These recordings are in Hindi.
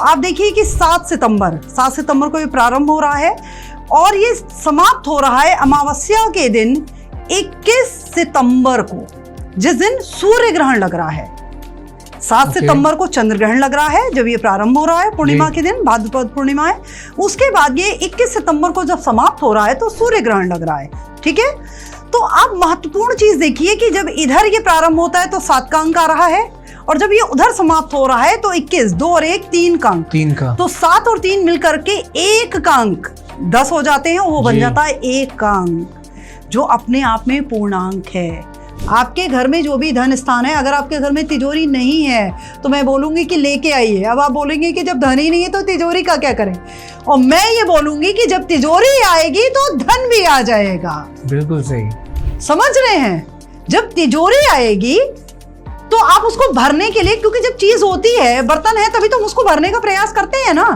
आप देखिए कि 7 सितंबर को ये प्रारंभ हो रहा है और ये समाप्त हो रहा है अमावस्या के दिन 21 सितंबर को, जिस दिन सूर्य ग्रहण लग रहा है। 7 सितंबर को चंद्र ग्रहण लग रहा है जब ये प्रारंभ हो रहा है, पूर्णिमा के दिन, भाद्रपद पूर्णिमा है। उसके बाद ये 21 सितंबर को जब समाप्त हो रहा है तो सूर्य ग्रहण लग रहा है। ठीक है, तो आप महत्वपूर्ण चीज देखिए कि जब इधर ये प्रारंभ होता है तो 7 का अंक आ रहा है और जब ये उधर समाप्त हो रहा है तो 21, 2 और 1 3 का अंक, 3 का, तो 7 और 3 मिलकर के 1 का अंक 10 हो जाते हैं। वो बन जाता है 1 का अंक, जो अपने आप में पूर्णांक है। आपके घर में जो भी धन स्थान है, अगर आपके घर में तिजोरी नहीं है तो मैं बोलूंगी कि लेके आइए। अब आप बोलेंगे कि जब धन ही नहीं है तो तिजोरी का क्या करें, और मैं ये बोलूंगी कि जब तिजोरी आएगी तो धन भी आ जाएगा। बिल्कुल सही, समझ रहे हैं? जब तिजोरी आएगी तो आप उसको भरने के लिए, क्योंकि जब चीज होती है, बर्तन है, तभी तो हम उसको भरने का प्रयास करते हैं ना।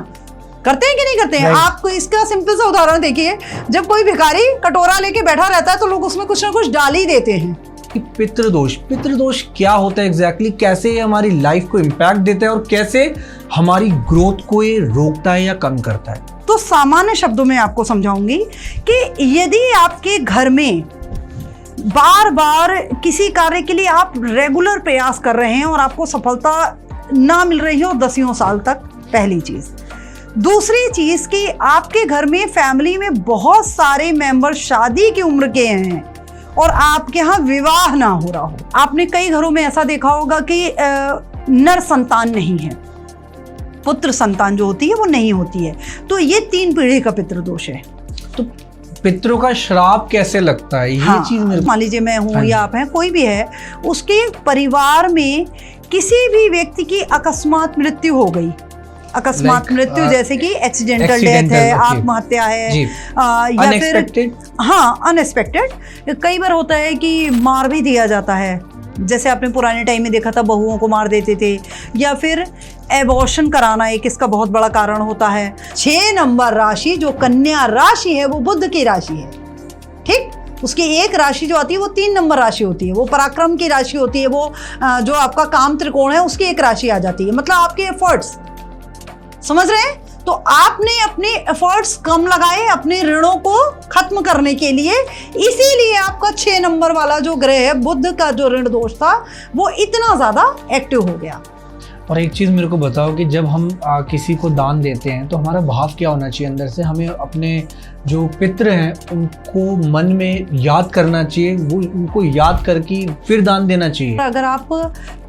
करते हैं कि नहीं करते हैं? आपको इसका सिंपल सा उदाहरण देखिए, जब कोई भिखारी कटोरा लेके बैठा रहता है तो लोग उसमें कुछ ना कुछ डाल ही देते हैं। पितृदोष क्या होता है एग्जैक्टली, कैसे ये हमारी लाइफ को इम्पैक्ट देता है और कैसे हमारी ग्रोथ को ये रोकता है या कम करता है? तो सामान्य शब्दों में आपको समझाऊंगी कि यदि आपके घर में बार बार किसी कार्य के लिए आप रेगुलर प्रयास कर रहे हैं और आपको सफलता ना मिल रही हो 10 साल तक, पहली चीज। दूसरी चीज कि आपके घर में फैमिली में बहुत सारे मेंबर शादी की उम्र के हैं और आपके यहाँ विवाह ना हो रहा हो। आपने कई घरों में ऐसा देखा होगा कि नर संतान नहीं है, पुत्र संतान जो होती है वो नहीं होती है, तो ये 3 पीढ़ी का पितृदोष है। तो पितरों का श्राप कैसे लगता है? ये चीज मान लीजिए मैं हूँ या आप हैं, कोई भी है, उसके परिवार में किसी भी व्यक्ति की अकस्मात मृत्यु हो गई, अकस्मात मृत्यु जैसे कि एक्सीडेंटल डेथ है, आत्महत्या है, या फिर अनएक्सपेक्टेड। कई बार होता है कि मार भी दिया जाता है, जैसे आपने पुराने टाइम में देखा था बहुओं को मार देते थे, या फिर एबॉर्शन कराना एक इसका बहुत बड़ा कारण होता है। 6 नंबर राशि जो कन्या राशि है वो बुध की राशि है। ठीक, उसकी एक राशि जो आती है वो 3 नंबर राशि होती है, वो पराक्रम की राशि होती है, वो जो आपका काम त्रिकोण है उसकी एक राशि आ जाती है। मतलब आपके एफर्ट्स, समझ रहे हैं? तो आपने अपने एफर्ट्स कम लगाए अपने ऋणों को खत्म करने के लिए, इसीलिए आपका 6 नंबर वाला जो ग्रह है, बुध का जो ऋण दोष था, वो इतना ज्यादा एक्टिव हो गया। और एक चीज़ मेरे को बताओ कि जब हम किसी को दान देते हैं तो हमारा भाव क्या होना चाहिए अंदर से? हमें अपने जो पितृ हैं उनको मन में याद करना चाहिए, वो उनको याद करके फिर दान देना चाहिए। अगर आप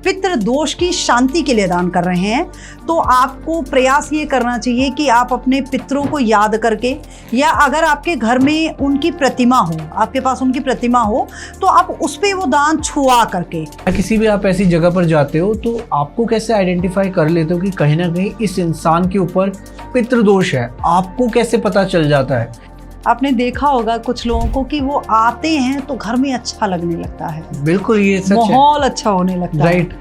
पितृ दोष की शांति के लिए दान कर रहे हैं तो आपको प्रयास ये करना चाहिए कि आप अपने पितरों को याद करके, या अगर आपके घर में उनकी प्रतिमा हो, आपके पास उनकी प्रतिमा हो, तो आप उस पे वो दान छुआ करके। किसी भी आप ऐसी जगह पर जाते हो तो आपको कैसे आइडेंटिफाई कर लेते हो कि कहीं ना कहीं इस इंसान के ऊपर पितृदोष है? आपको कैसे पता चल जाता है? आपने देखा होगा कुछ लोगों को कि वो आते हैं तो घर में अच्छा लगने लगता है। बिल्कुल, ये सच है, माहौल अच्छा होने लगता है। राइट।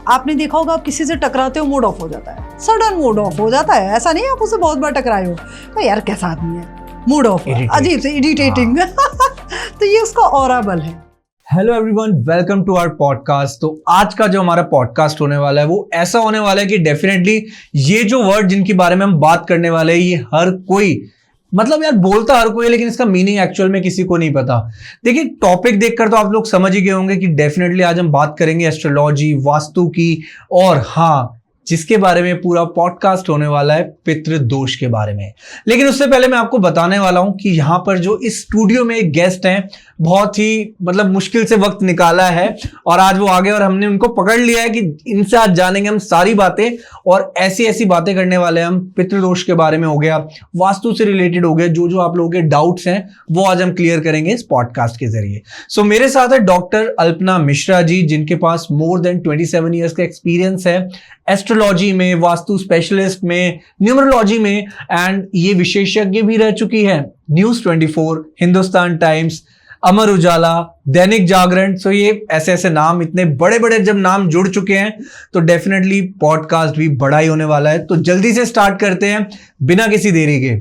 आपने देखा होगा आप किसी से टकराते हो, मूड ऑफ हो जाता है, सडन मूड ऑफ हो जाता है। ऐसा नहीं आप उससे बहुत बार टकराए हो, तो यार कैसा आदमी है, मूड ऑफ, अजीब से इरिटेटिंग। तो ये उसका ऑरा बल है। Hello everyone, welcome to our podcast. तो आज का जो हमारा पॉडकास्ट होने वाला है वो ऐसा होने वाला है कि डेफिनेटली ये जो वर्ड जिनके बारे में हम बात करने वाले हैं, ये हर कोई, मतलब यार बोलता हर कोई है, लेकिन इसका मीनिंग एक्चुअल में किसी को नहीं पता। देखिए, टॉपिक देखकर तो आप लोग समझ ही गए होंगे कि डेफिनेटली आज हम बात करेंगे एस्ट्रोलॉजी, वास्तु की, और हाँ, जिसके बारे में पूरा पॉडकास्ट होने वाला है, पितृदोष के बारे में। लेकिन उससे पहले मैं आपको बताने वाला हूं कि यहाँ पर जो इस स्टूडियो में एक गेस्ट हैं, बहुत ही मतलब मुश्किल से वक्त निकाला है और आज वो आ गए और हमने उनको पकड़ लिया है कि इनसे आज जानेंगे हम सारी बातें, और ऐसी ऐसी बातें करने वाले हैं हम। पितृदोष के बारे में हो गया, वास्तु से रिलेटेड हो गया, जो जो आप लोगों के डाउट्स हैं वो आज हम क्लियर करेंगे इस पॉडकास्ट के जरिए। सो मेरे साथ है डॉक्टर अल्पना मिश्रा जी, जिनके पास मोर देन 27 ईयर्स का एक्सपीरियंस है एस्ट्रोलॉजी में, वास्तु स्पेशलिस्ट में, न्यूमरोलॉजी में, एंड ये विशेषज्ञ भी रह चुकी है न्यूज 24, हिंदुस्तान टाइम्स, अमर उजाला, दैनिक जागरण। सो ये ऐसे ऐसे नाम, इतने बड़े बड़े जब नाम जुड़ चुके हैं तो डेफिनेटली पॉडकास्ट भी बड़ा ही होने वाला है। तो जल्दी से स्टार्ट करते हैं बिना किसी देरी के।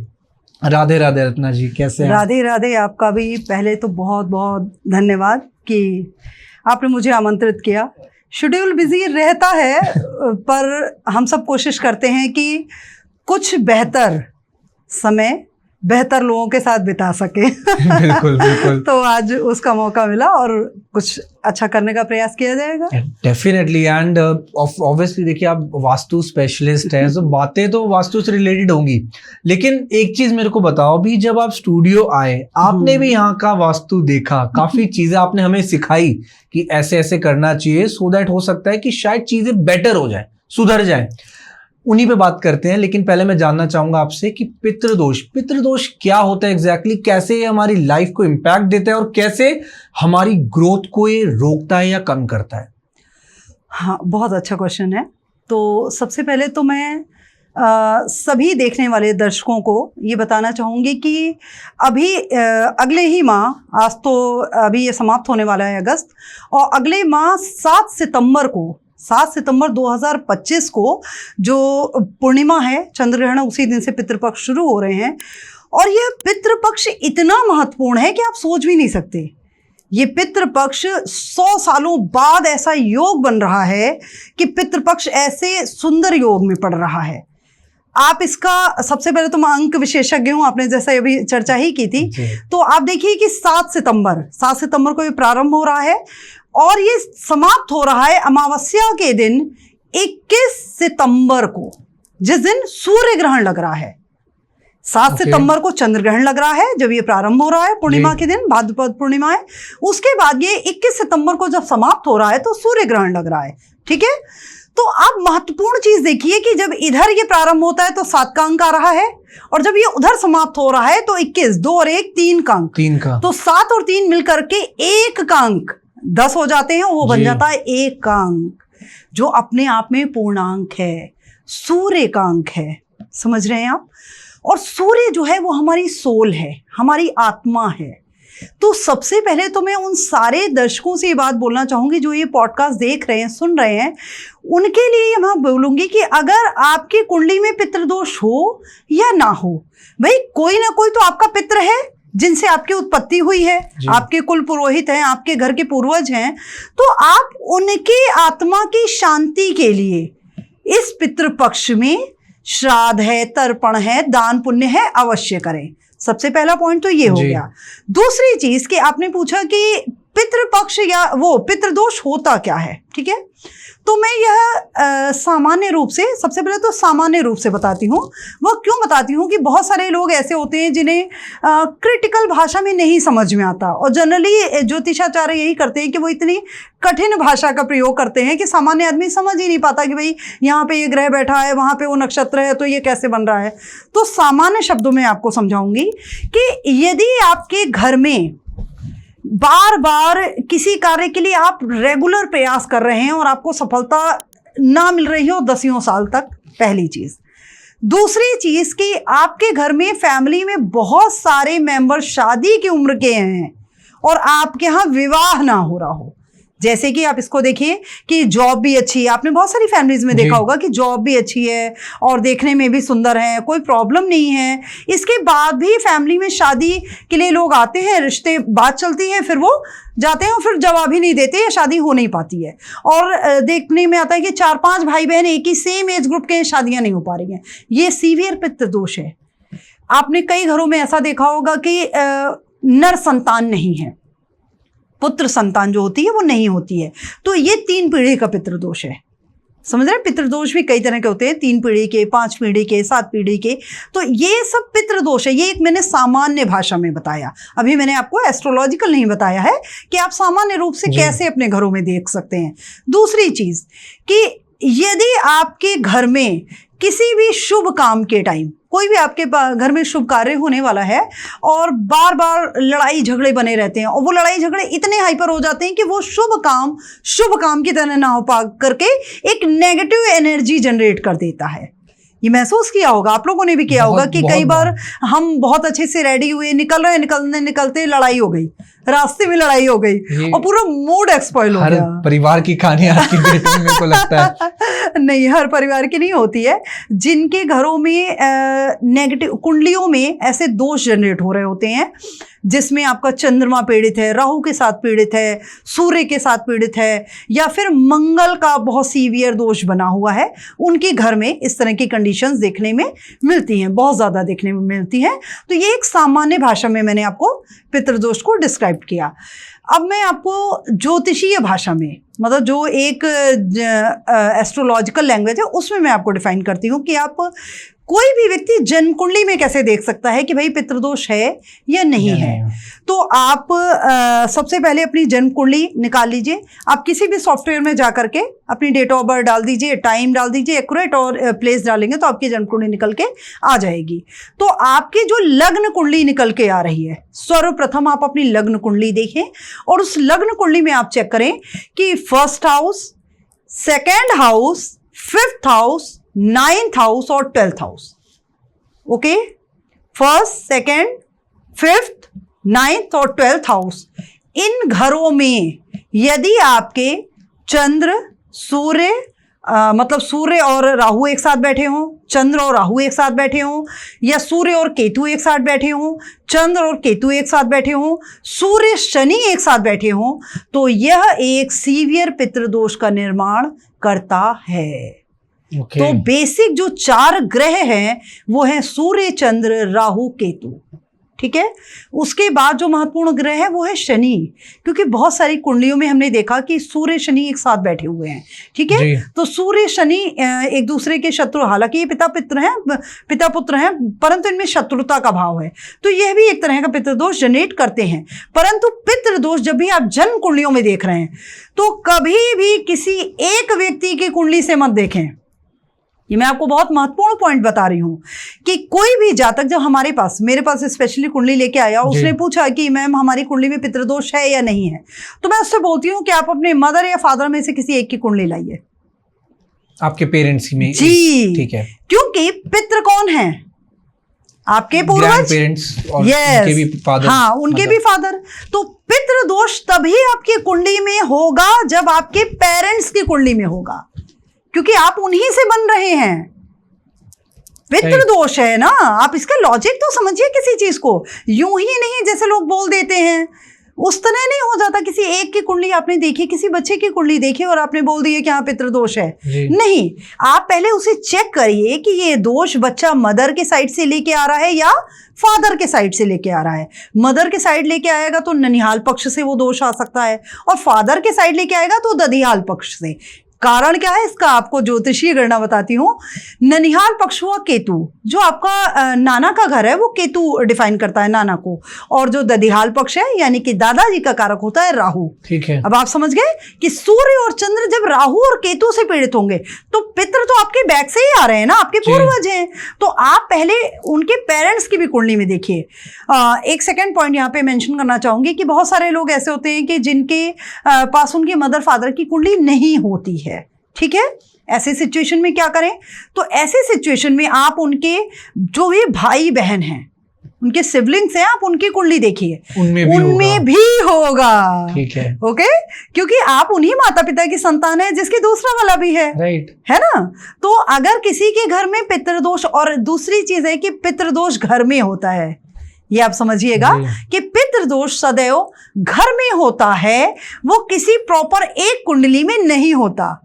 राधे राधे अल्पना जी, कैसे हैं? राधे राधे। आपका भी पहले तो बहुत बहुत धन्यवाद कि आपने मुझे आमंत्रित किया। शेड्यूल बिजी रहता है, पर हम सब कोशिश करते हैं कि कुछ बेहतर समय बेहतर लोगों के साथ बिता सके। बिल्कुल बिल्कुल। तो आज उसका मौका मिला और कुछ अच्छा करने का प्रयास किया जाएगा। डेफिनेटली। एंड ऑब्वियसली देखिए, आप वास्तु स्पेशलिस्ट हैं, तो बातें तो वास्तु से रिलेटेड होंगी, लेकिन एक चीज मेरे को बताओ, भी जब आप स्टूडियो आए, आपने भी यहाँ का वास्तु देखा, काफी चीजें आपने हमें सिखाई कि ऐसे ऐसे करना चाहिए, सो दैट हो सकता है कि शायद चीजें बेटर हो जाए, सुधर जाए। उन्हीं पे बात करते हैं, लेकिन पहले मैं जानना चाहूंगा आपसे कि पितृदोष क्या होता है एग्जैक्टली, कैसे ये हमारी लाइफ को इम्पैक्ट देता है और कैसे हमारी ग्रोथ को ये रोकता है या कम करता है? हाँ, बहुत अच्छा क्वेश्चन है। तो सबसे पहले तो मैं सभी देखने वाले दर्शकों को ये बताना चाहूँगी कि अभी अगले ही माह, आज तो अभी ये समाप्त होने वाला है अगस्त, और अगले माह 7 सितंबर 2025 को जो पूर्णिमा है, चंद्र ग्रहण, उसी दिन से पितृपक्ष शुरू हो रहे हैं। और यह पितृपक्ष इतना महत्वपूर्ण है कि आप सोच भी नहीं सकते। ये पितृपक्ष 100 सालों बाद ऐसा योग बन रहा है कि पितृपक्ष ऐसे सुंदर योग में पड़ रहा है। आप इसका, सबसे पहले तो मैं अंक विशेषज्ञ हूँ, आपने जैसा अभी चर्चा ही की थी, तो आप देखिए कि 7 सितंबर को ये प्रारंभ हो रहा है और ये समाप्त हो रहा है अमावस्या के दिन 21 सितंबर को, जिस दिन सूर्य ग्रहण लग रहा है। 7 सितंबर को चंद्र ग्रहण लग रहा है जब ये प्रारंभ हो रहा है, पूर्णिमा के दिन, भाद्रपद पूर्णिमा है। उसके बाद ये 21 सितंबर को जब समाप्त हो रहा है तो सूर्य ग्रहण लग रहा है। ठीक है, तो आप महत्वपूर्ण चीज देखिए कि जब इधर ये प्रारंभ होता है तो 7 का अंक आ रहा है, और जब ये उधर समाप्त हो रहा है तो 21, 2 और 1, 3 का अंक, तो 7 और 3 मिलकर के 1 का अंक 10 हो जाते हैं, वो बन जाता है 1 का अंक, जो अपने आप में पूर्णांक है, सूर्य का अंक है। समझ रहे हैं आप? और सूर्य जो है वो हमारी सोल है, हमारी आत्मा है। तो सबसे पहले तो मैं उन सारे दर्शकों से ये बात बोलना चाहूंगी जो ये पॉडकास्ट देख रहे हैं, सुन रहे हैं, उनके लिए मैं बोलूंगी कि अगर आपकी कुंडली में पितृदोष हो या ना हो, भाई कोई ना कोई तो आपका पितृ है जिनसे आपकी उत्पत्ति हुई है, आपके कुल पुरोहित हैं, आपके घर के पूर्वज हैं, तो आप उनके आत्मा की शांति के लिए इस पितृपक्ष में श्राद्ध है, तर्पण है, दान पुण्य है, अवश्य करें। सबसे पहला पॉइंट तो ये हो गया। दूसरी चीज कि आपने पूछा कि पितृपक्ष या वो पितृदोष होता क्या है, ठीक है, तो मैं यह सामान्य रूप से, सबसे पहले तो सामान्य रूप से बताती हूँ। वह क्यों बताती हूँ कि बहुत सारे लोग ऐसे होते हैं जिन्हें क्रिटिकल भाषा में नहीं समझ में आता, और जनरली ज्योतिषाचार्य यही करते हैं कि वो इतनी कठिन भाषा का प्रयोग करते हैं कि सामान्य आदमी समझ ही नहीं पाता कि भाई यहाँ पे ये ग्रह बैठा है, वहाँ पे वो नक्षत्र है, तो ये कैसे बन रहा है। तो सामान्य शब्दों में आपको समझाऊंगी कि यदि आपके घर में बार बार किसी कार्य के लिए आप रेगुलर प्रयास कर रहे हैं और आपको सफलता ना मिल रही हो 10 साल तक, पहली चीज। दूसरी चीज कि आपके घर में फैमिली में बहुत सारे मेंबर शादी की उम्र के हैं और आपके यहाँ विवाह ना हो रहा हो। जैसे कि आप इसको देखिए कि जॉब भी अच्छी है, आपने बहुत सारी फैमिलीज में देखा होगा कि जॉब भी अच्छी है और देखने में भी सुंदर है, कोई प्रॉब्लम नहीं है, इसके बाद भी फैमिली में शादी के लिए लोग आते हैं, रिश्ते बात चलती है, फिर वो जाते हैं और फिर जवाब ही नहीं देते या शादी हो नहीं पाती है। और देखने में आता है कि 4-5 भाई बहन एक ही सेम एज ग्रुप के शादियां नहीं हो पा रही हैं। ये सीवियर पितृदोष है। आपने कई घरों में ऐसा देखा होगा कि नर संतान नहीं है, पुत्र संतान जो होती है वो नहीं होती है, तो ये 3 पीढ़ी का पितृदोष है। समझ रहे हैं? पितृदोष भी कई तरह के होते हैं, 3 पीढ़ी के, 5 पीढ़ी के, 7 पीढ़ी के, तो ये सब पितृदोष है। ये एक मैंने सामान्य भाषा में बताया, अभी मैंने आपको एस्ट्रोलॉजिकल नहीं बताया है कि आप सामान्य रूप से कैसे अपने घरों में देख सकते हैं। दूसरी चीज कि यदि आपके घर में किसी भी शुभ काम के टाइम, कोई भी आपके घर में शुभ कार्य होने वाला है और बार बार लड़ाई झगड़े बने रहते हैं, और वो लड़ाई झगड़े इतने हाइपर हो जाते हैं कि वो शुभ काम की तरह ना हो पा करके एक नेगेटिव एनर्जी जनरेट कर देता है। ये महसूस किया होगा, आप लोगों ने भी किया होगा कि कई बार हम बहुत अच्छे से रेडी हुए, निकलते लड़ाई हो गई, रास्ते में लड़ाई हो गई और पूरा मूड एक्सपॉइल हो गया। हर परिवार की कहानी आज की डेट में मेरे को लगता है नहीं, हर परिवार की नहीं होती है। जिनके घरों में नेगेटिव कुंडलियों में ऐसे दोष जनरेट हो रहे होते हैं, जिसमें आपका चंद्रमा पीड़ित है, राहु के साथ पीड़ित है, सूर्य के साथ पीड़ित है, या फिर मंगल का बहुत सीवियर दोष बना हुआ है, उनके घर में इस तरह की कंडीशंस देखने में मिलती हैं, बहुत ज़्यादा देखने में मिलती हैं। तो ये एक सामान्य भाषा में मैंने आपको पितृदोष को डिस्क्राइब किया। अब मैं आपको ज्योतिषीय भाषा में, मतलब जो एक एस्ट्रोलॉजिकल लैंग्वेज है, उसमें मैं आपको डिफाइन करती हूँ कि आप कोई भी व्यक्ति जन्म कुंडली में कैसे देख सकता है कि भाई पितृदोष है या नहीं है। तो आप सबसे पहले अपनी जन्म कुंडली निकाल लीजिए। आप किसी भी सॉफ्टवेयर में जा करके अपनी डेट ऑफ बर्थ डाल दीजिए, टाइम डाल दीजिए एक्यूरेट, और प्लेस डालेंगे तो आपकी जन्म कुंडली निकल के आ जाएगी। तो आपकी जो लग्न कुंडली निकल के आ रही है, सर्वप्रथम आप अपनी लग्न कुंडली देखें और उस लग्न कुंडली में आप चेक करें कि first house, second house, fifth house, 9th house और 12th house. Okay, first, second, fifth, 9th और 12th हाउस, इन घरों में यदि आपके चंद्र, सूर्य, मतलब सूर्य और राहु एक साथ बैठे हों, चंद्र और राहु एक साथ बैठे हों, या सूर्य और केतु एक साथ बैठे हों, चंद्र और केतु एक साथ बैठे हों, सूर्य शनि एक साथ बैठे हों, तो यह एक सीवियर पितृदोष का निर्माण करता है। तो बेसिक जो 4 ग्रह हैं वो हैं सूर्य, चंद्र, राहु, केतु। ठीक है, उसके बाद जो महत्वपूर्ण ग्रह है वो है शनि, क्योंकि बहुत सारी कुंडलियों में हमने देखा कि सूर्य शनि एक साथ बैठे हुए हैं। ठीक है, तो सूर्य शनि एक दूसरे के शत्रु, हालांकि ये पिता पुत्र हैं, परंतु इनमें शत्रुता का भाव है, तो यह भी एक तरह का पितृदोष जनरेट करते हैं। परंतु पितृदोष जब भी आप जन्म कुंडलियों में देख रहे हैं तो कभी भी किसी एक व्यक्ति की कुंडली से मत देखें। ये मैं आपको बहुत महत्वपूर्ण पॉइंट बता रही हूँ कि कोई भी जातक जब मेरे पास स्पेशली कुंडली लेके आया, उसने पूछा कि मैम हमारी कुंडली में पितृदोष है या नहीं है, तो मैं उससे बोलती हूँ कि आप अपने मदर या फादर में से किसी एक की कुंडली लाइए, आपके पेरेंट्स में। जी, ठीक है, क्योंकि पितृ कौन है? आपके पूर्वज, पेरेंट्स और उनके भी फादर। हाँ, उनके भी फादर। तो पितृदोष तभी आपकी कुंडली में होगा जब आपके पेरेंट्स की कुंडली में होगा, क्योंकि आप उन्हीं से बन रहे हैं। पितृदोष है ना, आप इसका लॉजिक तो समझिए किसी चीज को, यूं ही नहीं जैसे लोग बोल देते हैं उस तरह नहीं हो जाता। किसी एक की कुंडली आपने देखी, किसी बच्चे की कुंडली देखी और आपने बोल दिया कि हाँ पितृदोष है, नहीं। आप पहले उसे चेक करिए कि ये दोष बच्चा मदर के साइड से लेके आ रहा है या फादर के साइड से लेके आ रहा है। मदर के साइड लेके आएगा तो ननिहाल पक्ष से वो दोष आ सकता है, और फादर के साइड लेके आएगा तो ददिहाल पक्ष से। कारण क्या है इसका, आपको ज्योतिषीय गणना बताती हूँ। ननिहाल पक्ष हुआ केतु, जो आपका नाना का घर है वो केतु डिफाइन करता है नाना को, और जो ददिहाल पक्ष है यानी कि दादाजी का कारक होता है राहु। ठीक है, अब आप समझ गए कि सूर्य और चंद्र जब राहु और केतु से पीड़ित होंगे तो पितृ तो आपके बैक से ही आ रहे हैं ना, आपके पूर्वज हैं। तो आप पहले उनके पेरेंट्स की भी कुंडली में देखिए। एक सेकेंड पॉइंट यहाँ पे मेंशन करना चाहूंगी कि बहुत सारे लोग ऐसे होते हैं कि जिनके पास उनके मदर फादर की कुंडली नहीं होती है। ठीक है, ऐसे सिचुएशन में क्या करें? तो ऐसे सिचुएशन में आप उनके जो भी भाई बहन हैं, उनके सिबलिंग्स हैं, आप उनकी कुंडली देखिए, उनमें भी होगा। ठीक है, ओके, क्योंकि आप उन्हीं माता पिता की संतान है जिसके दूसरा वाला भी है, राइट, है ना। तो अगर किसी के घर में पितृदोष, और दूसरी चीज है कि पितृदोष घर में होता है, ये आप समझिएगा कि पितृदोष सदैव घर में होता है, वो किसी प्रॉपर एक कुंडली में नहीं होता,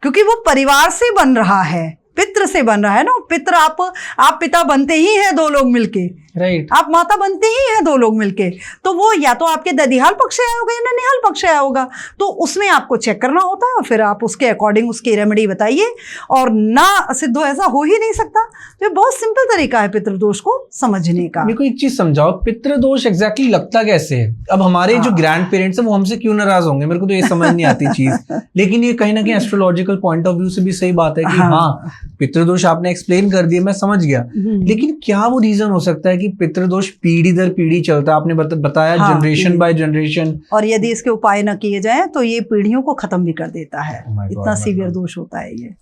क्योंकि वो परिवार से बन रहा है, पितृ से बन रहा है ना। पितृ आप पिता बनते ही हैं 2 लोग मिलके, राइट, आप माता बनते ही हैं 2 लोग मिलके, तो वो या तो आपके ददिहाल पक्ष से आया होगा या ननिहाल पक्ष से आया होगा। तो उसमें आपको चेक करना होता है और फिर आप उसके अकॉर्डिंग उसकी रेमेडी बताइए, और ना सिद्ध ऐसा हो ही नहीं सकता। तो ये बहुत सिंपल तरीका है पितृदोष को समझने का। मेरे को एक चीज समझाओ, पितृदोष एग्जैक्टली लगता कैसे है? अब हमारे जो ग्रैंड पेरेंट्स हैं वो हमसे क्यों नाराज होंगे, मेरे को तो ये समझ नहीं आती चीज। लेकिन ये कहीं ना कहीं एस्ट्रोलॉजिकल पॉइंट ऑफ व्यू से भी सही बात है कि हाँ पितृदोष आपने एक्सप्लेन कर दिया, मैं समझ गया। लेकिन क्या वो रीजन हो सकता है कि पितृदोष पीढ़ी दर पीढ़ी चलता है? आपने बताया जनरेशन बाय जनरेशन, और यदि इसके उपाय न किए जाएं तो ये पीढ़ियों को खत्म भी कर देता है। इतना सीवियर दोष होता है ये।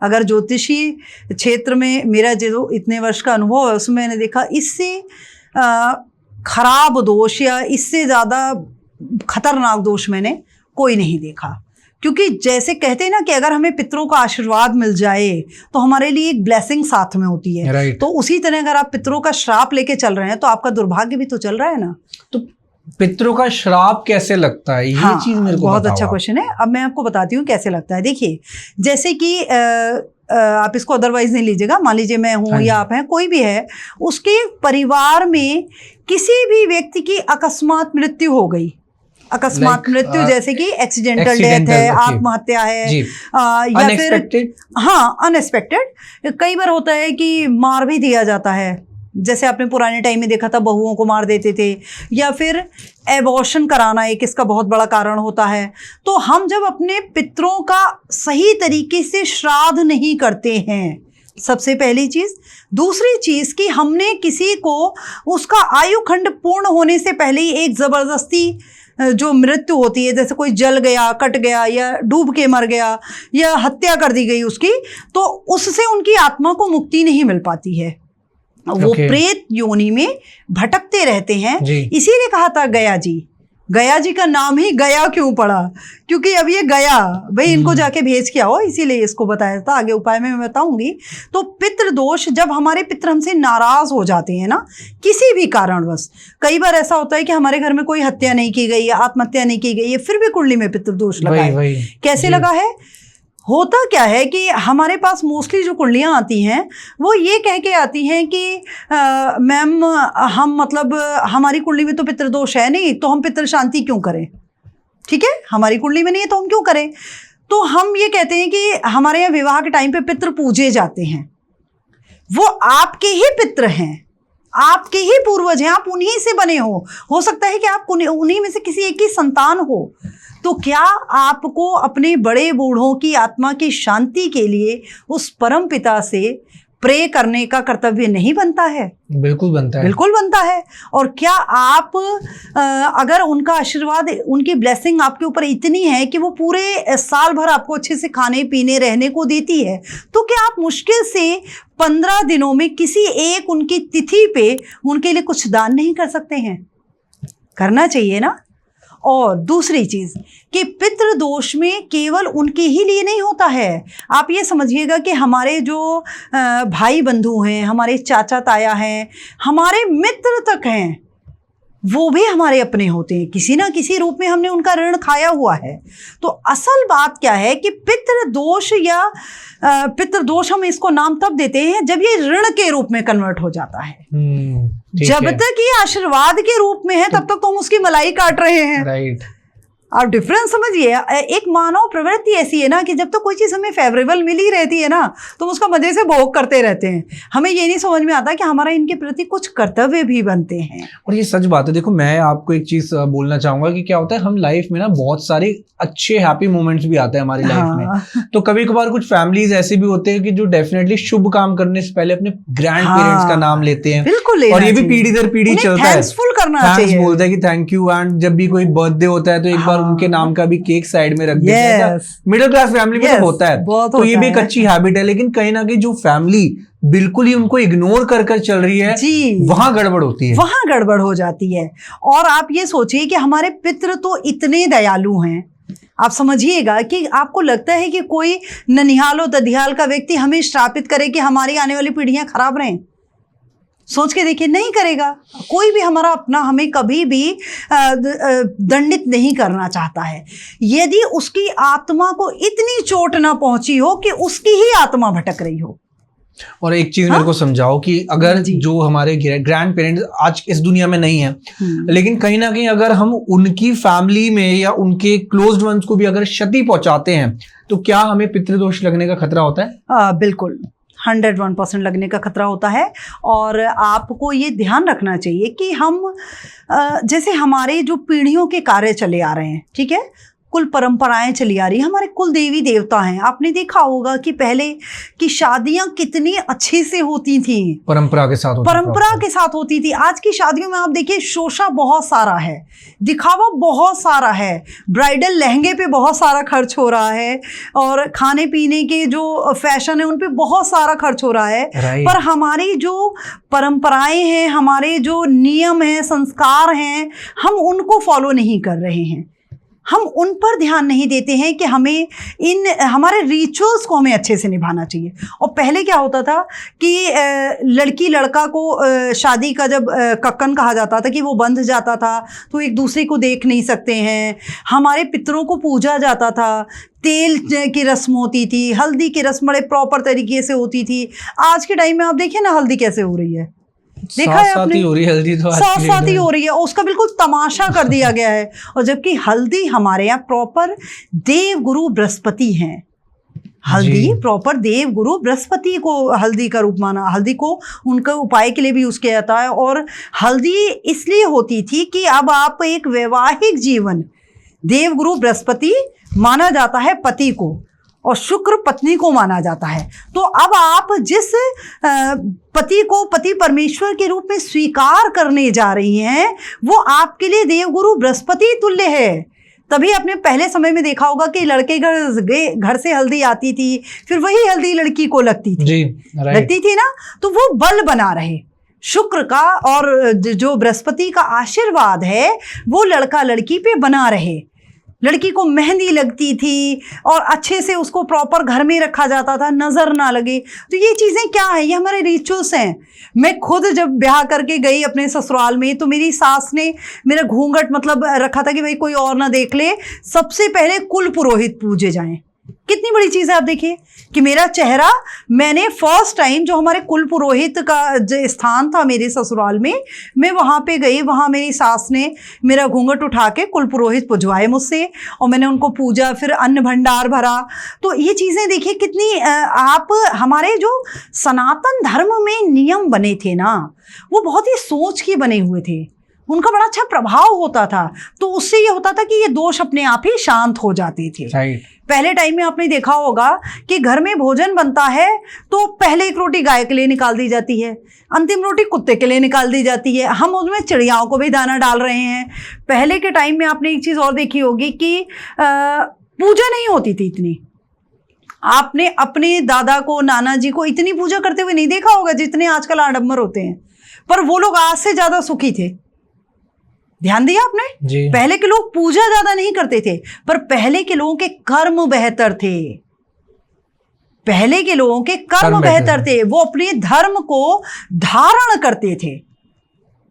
अगर ज्योतिषी क्षेत्र में मेरा जो इतने वर्ष का अनुभव है उसमें मैंने देखा, इससे खराब दोष या इससे ज्यादा खतरनाक दोष मैंने कोई नहीं देखा। क्योंकि जैसे कहते हैं ना कि अगर हमें पितरों का आशीर्वाद मिल जाए तो हमारे लिए एक ब्लेसिंग साथ में होती है। Right. तो उसी तरह अगर आप पितरों का श्राप लेके चल रहे हैं तो आपका दुर्भाग्य भी तो चल रहा है ना। तो पितरों का श्राप कैसे लगता है, ये हाँ, चीज मेरे को बहुत बताओ अच्छा आप। क्वेश्चन है। अब मैं आपको बताती हूँ कैसे लगता है। देखिए, जैसे कि आप इसको अदरवाइज नहीं लीजिएगा, मान लीजिए मैं हूँ हाँ जी। या आप हैं, कोई भी है, उसके परिवार में किसी भी व्यक्ति की अकस्मात मृत्यु हो गई। अकस्मात Like, मृत्यु जैसे कि एक्सीडेंटल डेथ accidental, है, okay. आत्महत्या है, जी। या फिर Unexpected? हाँ अनएक्सपेक्टेड। कई बार होता है कि मार भी दिया जाता है, जैसे आपने पुराने टाइम में देखा था बहुओं को मार देते थे, या फिर एबॉर्शन कराना एक इसका बहुत बड़ा कारण होता है। तो हम जब अपने पितरों का सही तरीके से श्राद्ध नहीं करते हैं, सबसे पहली चीज। दूसरी चीज कि हमने किसी को उसका आयु खंड पूर्ण होने से पहले ही एक जबरदस्ती जो मृत्यु होती है, जैसे कोई जल गया, कट गया, या डूब के मर गया, या हत्या कर दी गई उसकी, तो उससे उनकी आत्मा को मुक्ति नहीं मिल पाती है। वो Okay. प्रेत योनि में भटकते रहते हैं। जी। इसीलिए कहा था गया जी। गया जी का नाम ही गया क्यों पड़ा? क्योंकि अब ये गया भाई, इनको जाके भेज के आओ, इसीलिए इसको बताया था। आगे उपाय में मैं बताऊंगी। तो पितृ दोष, जब हमारे पितृ हमसे नाराज हो जाते हैं ना किसी भी कारणवश, कई बार ऐसा होता है कि हमारे घर में कोई हत्या नहीं की गई या आत्महत्या नहीं की गई है, फिर भी कुंडली में पितृ दोष लगा है। वही कैसे जी। लगा है? होता क्या है कि हमारे पास मोस्टली जो कुंडलियाँ आती हैं वो ये कह के आती हैं कि मैम हम मतलब हमारी कुंडली में तो पितृदोष है नहीं, तो हम पितृ शांति क्यों करें? ठीक है, हमारी कुंडली में नहीं है तो हम क्यों करें? तो हम ये कहते हैं कि हमारे यहाँ विवाह के टाइम पे पितृ पूजे जाते हैं। वो आपके ही पितृ हैं, आपके ही पूर्वज हैं, आप उन्हीं से बने हो सकता है कि आप उन्हीं में से किसी एक की संतान हो। तो क्या आपको अपने बड़े बूढ़ों की आत्मा की शांति के लिए उस परम पिता से प्रे करने का कर्तव्य नहीं बनता है? बिल्कुल बनता है, बिल्कुल बनता है। और क्या आप अगर उनका आशीर्वाद, उनकी ब्लेसिंग आपके ऊपर इतनी है कि वो पूरे साल भर आपको अच्छे से खाने पीने रहने को देती है, तो क्या आप मुश्किल से 15 दिनों में किसी एक उनकी तिथि पे उनके लिए कुछ दान नहीं कर सकते हैं? करना चाहिए ना। और दूसरी चीज कि पितृदोष में केवल उनके ही लिए नहीं होता है। आप ये समझिएगा कि हमारे जो भाई बंधु हैं, हमारे चाचा ताया हैं, हमारे मित्र तक हैं, वो भी हमारे अपने होते हैं। किसी ना किसी रूप में हमने उनका ऋण खाया हुआ है। तो असल बात क्या है कि पितृदोष या पितृदोष हम इसको नाम तब देते हैं जब ये ऋण के रूप में कन्वर्ट हो जाता है। जब तक ये आशीर्वाद के रूप में है तब तक तो हम उसकी मलाई काट रहे हैं। राइट। आप डिफरेंस समझिए। एक मानव प्रवृत्ति ऐसी है ना कि जब तक कोई चीज़ हमें फेवरेबल मिली रहती है ना तो हम उसका मजे से भोग करते रहते हैं। हमें ये नहीं समझ में आता कि हमारा इनके प्रति कुछ कर्तव्य भी बनते हैं। और ये सच बात है। देखो, मैं आपको एक चीज बोलना चाहूंगा कि क्या होता है, हम लाइफ में ना बहुत सारे अच्छे हैप्पी मोमेंट्स भी आते हैं हमारी लाइफ में। तो कभी कभार कुछ फैमिलीज ऐसे भी होते हैं कि जो डेफिनेटली शुभ काम करने से पहले अपने ग्रैंड पेरेंट्स का नाम लेते हैं। बिल्कुल। और ये भी पीढ़ी दर पीढ़ी चलता है। थैंक्सफुल करना चाहिए, बोलता है कि थैंक यू। एंड जब भी कोई बर्थडे होता है तो एक बार उनके नाम का भी केक साइड में रख देते हैं। मिडिल क्लास फैमिली में तो होता है, तो ये भी एक अच्छी हैबिट है। लेकिन कहीं ना कहीं जो फैमिली बिल्कुल ही उनको इग्नोर कर कर चल रही है, वहां गड़बड़ होती है, वहां गड़बड़ हो जाती है। और आप ये सोचिए कि हमारे पितृ तो इतने दयालु हैं। आप समझिएगा कि आपको लगता है कि कोई ननिहाल दधियाल का व्यक्ति हमें श्रापित करे कि हमारी आने वाली पीढ़ियां खराब रहें। सोच के देखिए, नहीं करेगा। कोई भी हमारा अपना हमें कभी भी दंडित नहीं करना चाहता है यदि उसकी आत्मा को इतनी चोट ना पहुंची हो कि उसकी ही आत्मा भटक रही हो। और एक चीज मेरे को समझाओ कि अगर जो हमारे ग्रैंड पेरेंट्स आज इस दुनिया में नहीं है, लेकिन कहीं ना कहीं अगर हम उनकी फैमिली में या उनके क्लोज्ड वंस को भी अगर क्षति पहुंचाते हैं तो क्या हमें पितृदोष लगने का खतरा होता है? बिल्कुल 101% लगने का खतरा होता है। और आपको ये ध्यान रखना चाहिए कि हम जैसे हमारे जो पीढ़ियों के कार्य चले आ रहे हैं, ठीक है, कुल परंपराएं चली आ रही है, हमारे कुल देवी देवता हैं। आपने देखा होगा कि पहले की शादियां कितनी अच्छे से होती थी, परंपरा के साथ होती थी। आज की शादियों में आप देखिए शोषा बहुत सारा है, दिखावा बहुत सारा है, ब्राइडल लहंगे पे बहुत सारा खर्च हो रहा है, और खाने पीने के जो फैशन है उन पे बहुत सारा खर्च हो रहा है। पर हमारी जो परंपराएं हैं, हमारे जो नियम हैं, संस्कार हैं, हम उनको फॉलो नहीं कर रहे हैं। हम उन पर ध्यान नहीं देते हैं कि हमें हमारे रिचुअल्स को हमें अच्छे से निभाना चाहिए। और पहले क्या होता था कि लड़की लड़का को शादी का जब कक्कन कहा जाता था कि वो बंध जाता था तो एक दूसरे को देख नहीं सकते हैं। हमारे पितरों को पूजा जाता था, तेल की रस्म होती थी, हल्दी की रस्म बड़े प्रॉपर तरीके से होती थी। आज के टाइम में आप देखिए ना हल्दी कैसे हो रही है, देखा है आपने? हो रही है हल्दी, तो साथ साथ ही हो रही है, उसका बिल्कुल तमाशा कर दिया गया है। और जबकि हल्दी हमारे यहाँ प्रॉपर देव गुरु बृहस्पति हैं। हल्दी प्रॉपर देव गुरु बृहस्पति को हल्दी का रूप माना, हल्दी को उनके उपाय के लिए भी यूज किया जाता है। और हल्दी इसलिए होती थी कि अब आप एक वैवाहिक जीवन, देव गुरु बृहस्पति माना जाता है पति को और शुक्र पत्नी को माना जाता है। तो अब आप जिस पति को पति परमेश्वर के रूप में स्वीकार करने जा रही हैं वो आपके लिए देवगुरु बृहस्पति तुल्य है। तभी आपने पहले समय में देखा होगा कि लड़के घर से हल्दी आती थी, फिर वही हल्दी लड़की को लगती थी, लगती थी ना, तो वो बल बना रहे शुक्र का, और जो बृहस्पति का आशीर्वाद है वो लड़का लड़की पे बना रहे। लड़की को मेहंदी लगती थी और अच्छे से उसको प्रॉपर घर में रखा जाता था, नज़र ना लगे। तो ये चीज़ें क्या है, ये हमारे रिचुअल्स हैं। मैं खुद जब ब्याह करके गई अपने ससुराल में तो मेरी सास ने मेरा घूंघट मतलब रखा था कि भाई कोई और ना देख ले, सबसे पहले कुल पुरोहित पूजे जाएं। कितनी बड़ी चीज़ है, आप देखिए कि मेरा चेहरा, मैंने फर्स्ट टाइम जो हमारे कुल पुरोहित का जो स्थान था मेरे ससुराल में, मैं वहाँ पे गई, वहाँ मेरी सास ने मेरा घूंघट उठा के कुल पुरोहित पुजवाए मुझसे और मैंने उनको पूजा, फिर अन्न भंडार भरा। तो ये चीज़ें देखिए कितनी आप हमारे जो सनातन धर्म में नियम बने थे ना, वो बहुत ही सोच के बने हुए थे, उनका बड़ा अच्छा प्रभाव होता था। तो उससे ये होता था कि ये दोष अपने आप ही शांत हो जाते थे। पहले टाइम में आपने देखा होगा कि घर में भोजन बनता है तो पहले एक रोटी गाय के लिए निकाल दी जाती है, अंतिम रोटी कुत्ते के लिए निकाल दी जाती है, हम उसमें चिड़ियाओं को भी दाना डाल रहे हैं। पहले के टाइम में आपने एक चीज़ और देखी होगी कि पूजा नहीं होती थी इतनी। आपने अपने दादा को, नाना जी को इतनी पूजा करते हुए नहीं देखा होगा जितने आजकल आडंबर होते हैं, पर वो लोग आज से ज़्यादा सुखी थे। ध्यान दिया आपने? पहले के लोग पूजा ज्यादा नहीं करते थे, पर पहले के लोगों के कर्म बेहतर थे। पहले के लोगों के कर्म बेहतर थे, वो अपने धर्म को धारण करते थे।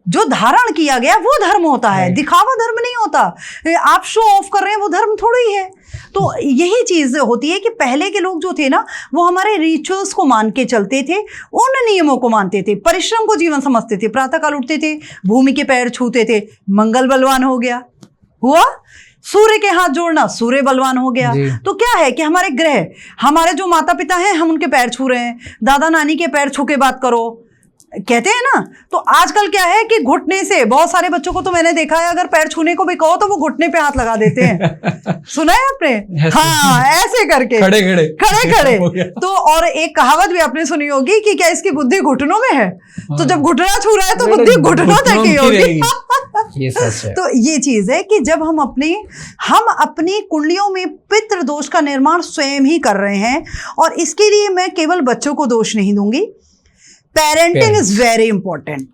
जो धारण किया गया वो धर्म होता है, दिखावा धर्म नहीं होता। आप शो ऑफ कर रहे हैं, वो धर्म थोड़ी है। तो यही चीज होती है कि पहले के लोग जो थे ना, वो हमारे रिचुअल्स को मान के चलते थे, उन नियमों को मानते थे, परिश्रम को जीवन समझते थे, प्रातःकाल उठते थे, भूमि के पैर छूते थे, मंगल बलवान हो गया, हुआ। सूर्य के हाथ जोड़ना, सूर्य बलवान हो गया। तो क्या है कि हमारे ग्रह, हमारे जो माता पिता हैं हम उनके पैर छू रहे हैं, दादा नानी के पैर छू के बात करो, कहते हैं ना। तो आजकल क्या है कि घुटने से, बहुत सारे बच्चों को तो मैंने देखा है अगर पैर छूने को भी कहो तो वो घुटने पे हाथ लगा देते हैं। सुना है आपने? हाँ, ऐसे करके खड़े खड़े। तो और एक कहावत भी आपने सुनी होगी कि क्या इसकी बुद्धि घुटनों में है? तो जब घुटना छू रहा है तो बुद्धि घुटनों तक ही होगी। ये सच है। तो ये चीज है कि जब हम अपनी कुंडलियों में पितृ दोष का निर्माण स्वयं ही कर रहे हैं, और इसके लिए मैं केवल बच्चों को दोष नहीं दूंगी, पेरेंटिंग इज वेरी इंपॉर्टेंट।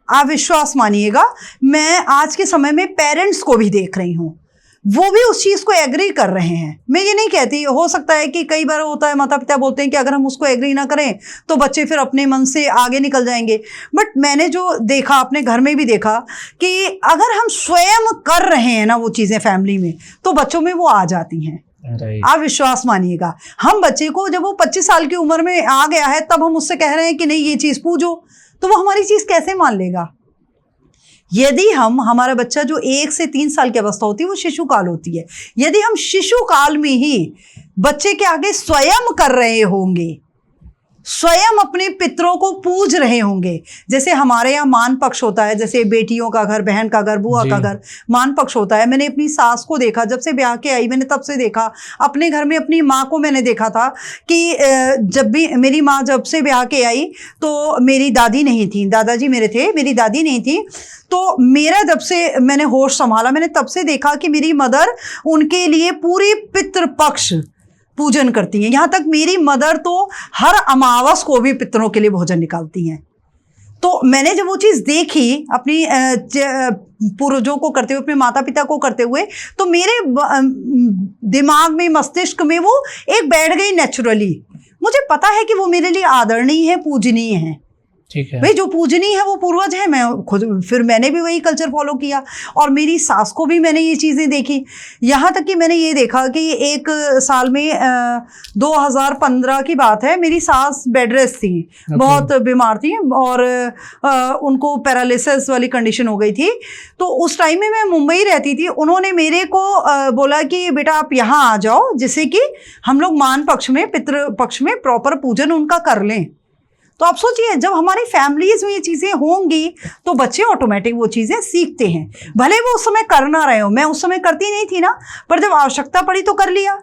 आप विश्वास मानिएगा, मैं आज के समय में पेरेंट्स को भी देख रही हूँ, वो भी उस चीज़ को एग्री कर रहे हैं। मैं ये नहीं कहती, हो सकता है कि कई बार होता है माता पिता बोलते हैं कि अगर हम उसको एग्री ना करें तो बच्चे फिर अपने मन से आगे निकल जाएंगे। बट मैंने जो देखा, अपने घर में भी देखा कि अगर हम स्वयं कर रहे हैं ना वो चीज़ें फैमिली में, तो बच्चों में वो आ जाती हैं। आप विश्वास मानिएगा, हम बच्चे को जब वो 25 साल की उम्र में आ गया है तब हम उससे कह रहे हैं कि नहीं ये चीज़ पूजो, तो वो हमारी चीज़ कैसे मान लेगा? यदि हमारा बच्चा जो 1 से 3 साल की अवस्था होती है वो शिशु काल होती है, यदि हम शिशु काल में ही बच्चे के आगे स्वयं कर रहे होंगे, स्वयं अपने पितरों को पूज रहे होंगे, जैसे हमारे यहाँ मान पक्ष होता है, जैसे बेटियों का घर, बहन का घर, बुआ का घर, मान पक्ष होता है। मैंने अपनी सास को देखा, जब से ब्याह के आई मैंने तब से देखा, अपने घर में अपनी माँ को मैंने देखा था कि जब भी मेरी माँ जब से ब्याह के आई तो मेरी दादी नहीं थी, दादाजी मेरे थे, मेरी दादी नहीं थी। तो मेरा जब से मैंने होश संभाला, मैंने तब से देखा कि मेरी मदर उनके लिए पूरे पितृपक्ष पूजन करती हैं। यहाँ तक मेरी मदर तो हर अमावस को भी पितरों के लिए भोजन निकालती हैं। तो मैंने जब वो चीज़ देखी अपनी पूर्वजों को करते हुए, अपने माता पिता को करते हुए, तो मेरे दिमाग में, मस्तिष्क में वो एक बैठ गई नेचुरली। मुझे पता है कि वो मेरे लिए आदरणीय है, पूजनीय है। ठीक है भाई, जो पूजनीय है वो पूर्वज है। मैं खुद, फिर मैंने भी वही कल्चर फॉलो किया और मेरी सास को भी मैंने ये चीज़ें देखी। यहाँ तक कि मैंने ये देखा कि एक साल में 2015 की बात है, मेरी सास बेड रेस्ट थी, बहुत बीमार थी और उनको पैरालिसिस वाली कंडीशन हो गई थी। तो उस टाइम में मैं मुंबई रहती थी। उन्होंने मेरे को बोला कि बेटा आप यहाँ आ जाओ, जिससे कि हम लोग मान पक्ष में, पितृ पक्ष में प्रॉपर पूजन उनका कर लें। तो आप सोचिए, जब हमारी फैमिलीज में ये चीज़ें होंगी तो बच्चे ऑटोमेटिक वो चीज़ें सीखते हैं। भले वो उस समय कर ना रहे हो, मैं उस समय करती नहीं थी ना, पर जब आवश्यकता पड़ी तो कर लिया।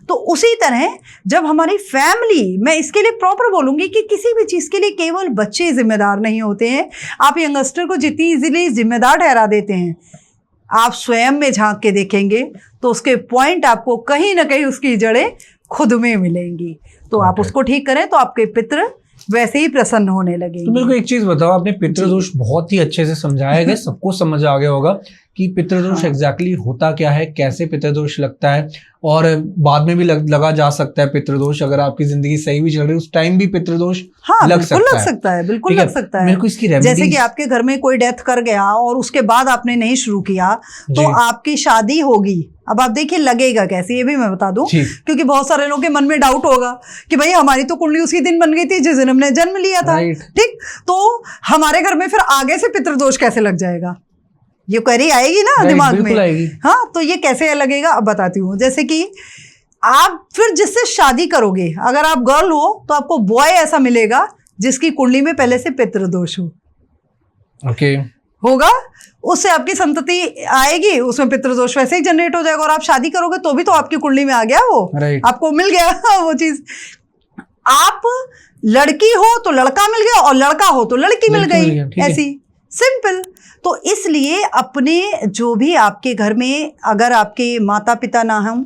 तो उसी तरह जब हमारी फैमिली, मैं इसके लिए प्रॉपर बोलूँगी कि किसी भी चीज़ के लिए केवल बच्चे जिम्मेदार नहीं होते हैं। आप यंगस्टर को जितनी ईजिली जिम्मेदार ठहरा देते हैं, आप स्वयं में झांक के देखेंगे तो उसके पॉइंट आपको कहीं ना कहीं उसकी जड़ें खुद में मिलेंगी। तो आप उसको ठीक करें तो आपके पितृ वैसे ही प्रसन्न होने लगेंगे। तो मेरे को एक चीज बताओ, आपने पितृदोष बहुत ही अच्छे से समझाया गया, सबको समझ आ गया होगा कि पितृदोष एग्जैक्टली होता क्या है, कैसे पितृदोष लगता है, और बाद में भी लगा जा सकता है पितृदोष। अगर आपकी जिंदगी सही भी चल रही है उस टाइम भी पितृदोष लग सकता है। बिल्कुल लग सकता है। मेरे को इसकी जैसे कि आपके घर में कोई डेथ कर गया और उसके बाद आपने नहीं शुरू किया तो आपकी शादी होगी। अब आप देखिए लगेगा कैसे, ये भी मैं बता दूं, क्योंकि बहुत सारे लोगों के मन में डाउट होगा कि भाई हमारी तो कुंडली उसी दिन बन गई थी जिस दिन हमने जन्म लिया था, ठीक, तो हमारे घर में फिर आगे से पितृदोष कैसे लग जाएगा? ये क्वेरी आएगी ना दिमाग में। हाँ, तो ये कैसे लगेगा अब बताती हूँ। जैसे कि आप फिर जिससे शादी करोगे, अगर आप गर्ल हो तो आपको बॉय ऐसा मिलेगा जिसकी कुंडली में पहले से पितृदोष हो। ओके, होगा, उससे आपकी संतति आएगी, उसमें पितृदोष वैसे ही जनरेट हो जाएगा। और आप शादी करोगे तो भी तो आपकी कुंडली में आ गया वो, आपको मिल गया वो चीज। आप लड़की हो तो लड़का मिल गया और लड़का हो तो लड़की मिल गई, ऐसी सिंपल। तो इसलिए अपने जो भी आपके घर में अगर आपके माता पिता ना हों,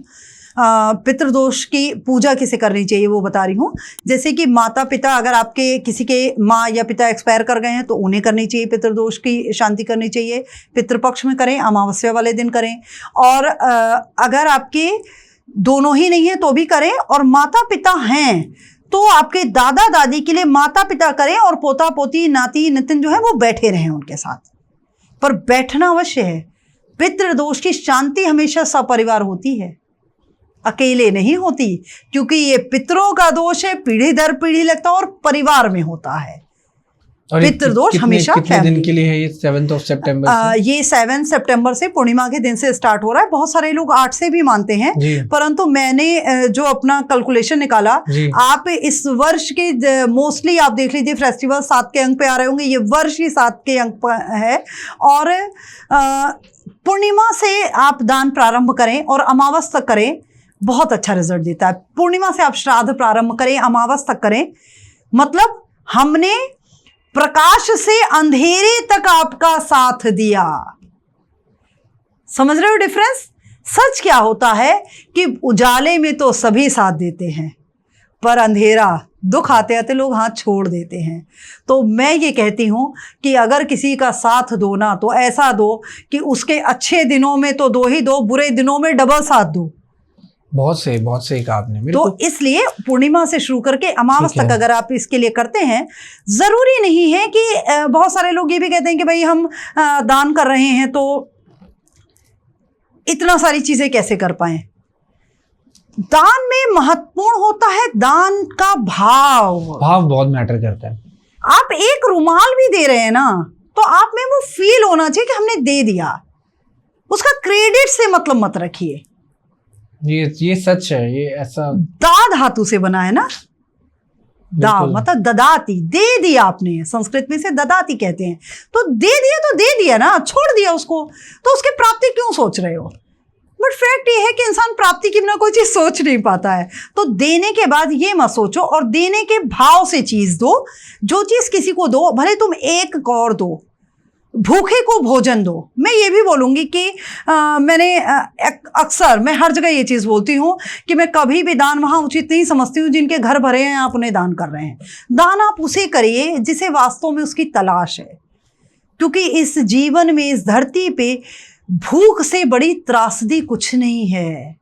पितृदोष की पूजा किसे करनी चाहिए वो बता रही हूँ। जैसे कि माता पिता, अगर आपके किसी के माँ या पिता एक्सपायर कर गए हैं तो उन्हें करनी चाहिए, पितृदोष की शांति करनी चाहिए। पितृपक्ष में करें, अमावस्या वाले दिन करें। और अगर आपके दोनों ही नहीं है तो भी करें। और माता पिता हैं तो आपके दादा दादी के लिए माता पिता करें, और पोता पोती नाती नितिन जो है वो बैठे रहें उनके साथ। पर बैठना अवश्य है। पितृदोष की शांति हमेशा सपरिवार होती है, अकेले नहीं होती, क्योंकि ये पितरों का दोष है, पीढ़ी दर पीढ़ी लगता है और परिवार में होता है। और पितृदोष हमेशा कितने दिन के लिए है ये? 7 सितंबर से? ये 7 सितंबर से पूर्णिमा के दिन से स्टार्ट हो रहा है। बहुत सारे लोग 8 से भी मानते हैं, परंतु मैंने जो अपना कैलकुलेशन निकाला, आप इस वर्ष के मोस्टली आप देख लीजिए फेस्टिवल 7 के अंक पे आ रहे होंगे, ये वर्ष ही 7 के अंक पर है। और पूर्णिमा से आप दान प्रारंभ करें और अमावस तक करें, बहुत अच्छा रिजल्ट देता है। पूर्णिमा से आप श्राद्ध प्रारंभ करें, अमावस तक करें, मतलब हमने प्रकाश से अंधेरे तक आपका साथ दिया। समझ रहे हो डिफरेंस? सच क्या होता है कि उजाले में तो सभी साथ देते हैं, पर अंधेरा, दुख आते आते लोग हाथ छोड़ देते हैं। तो मैं ये कहती हूँ कि अगर किसी का साथ दो ना, तो ऐसा दो कि उसके अच्छे दिनों में तो दो ही दो, बुरे दिनों में डबल साथ दो। बहुत सही कहा आपने। तो इसलिए पूर्णिमा से शुरू करके अमावस तक अगर आप इसके लिए करते हैं, जरूरी नहीं है कि बहुत सारे लोग ये भी कहते हैं कि भाई हम दान कर रहे हैं तो इतना सारी चीजें कैसे कर पाए। दान में महत्वपूर्ण होता है दान का भाव बहुत मैटर करता है। आप एक रुमाल भी दे रहे हैं ना, तो आप में वो फील होना चाहिए कि हमने दे दिया। उसका क्रेडिट से मतलब मत रखिए। ये सच है। ये ऐसा दा धातु से बना है ना, दा मतलब ददाती, दे दिया आपने, संस्कृत में से ददाती कहते हैं। तो दे दिया तो दे दिया ना, छोड़ दिया उसको, तो उसकी प्राप्ति क्यों सोच रहे हो? बट फैक्ट ये है कि इंसान प्राप्ति की बिना कोई चीज सोच नहीं पाता है। तो देने के बाद ये मत सोचो, और देने के भाव से चीज दो। जो चीज किसी को दो, भले तुम 1 कौर दो, भूखे को भोजन दो। मैं ये भी बोलूँगी कि अक्सर मैं हर जगह ये चीज़ बोलती हूँ कि मैं कभी भी दान वहाँ उचित नहीं समझती हूँ जिनके घर भरे हैं आप उन्हें दान कर रहे हैं। दान आप उसे करिए जिसे वास्तव में उसकी तलाश है, क्योंकि इस जीवन में, इस धरती पे भूख से बड़ी त्रासदी कुछ नहीं है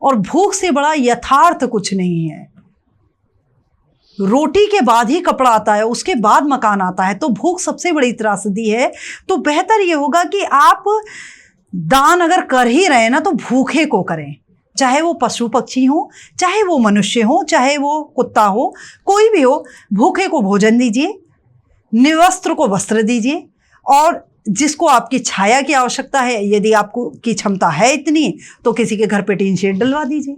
और भूख से बड़ा यथार्थ कुछ नहीं है। रोटी के बाद ही कपड़ा आता है, उसके बाद मकान आता है, तो भूख सबसे बड़ी त्रासदी है। तो बेहतर ये होगा कि आप दान अगर कर ही रहे हैं ना, तो भूखे को करें, चाहे वो पशु पक्षी हो, चाहे वो मनुष्य हो, चाहे वो कुत्ता हो, कोई भी हो। भूखे को भोजन दीजिए, निवस्त्र को वस्त्र दीजिए, और जिसको आपकी छाया की आवश्यकता है, यदि आपको की क्षमता है इतनी, तो किसी के घर पे टीन शेड डलवा दीजिए।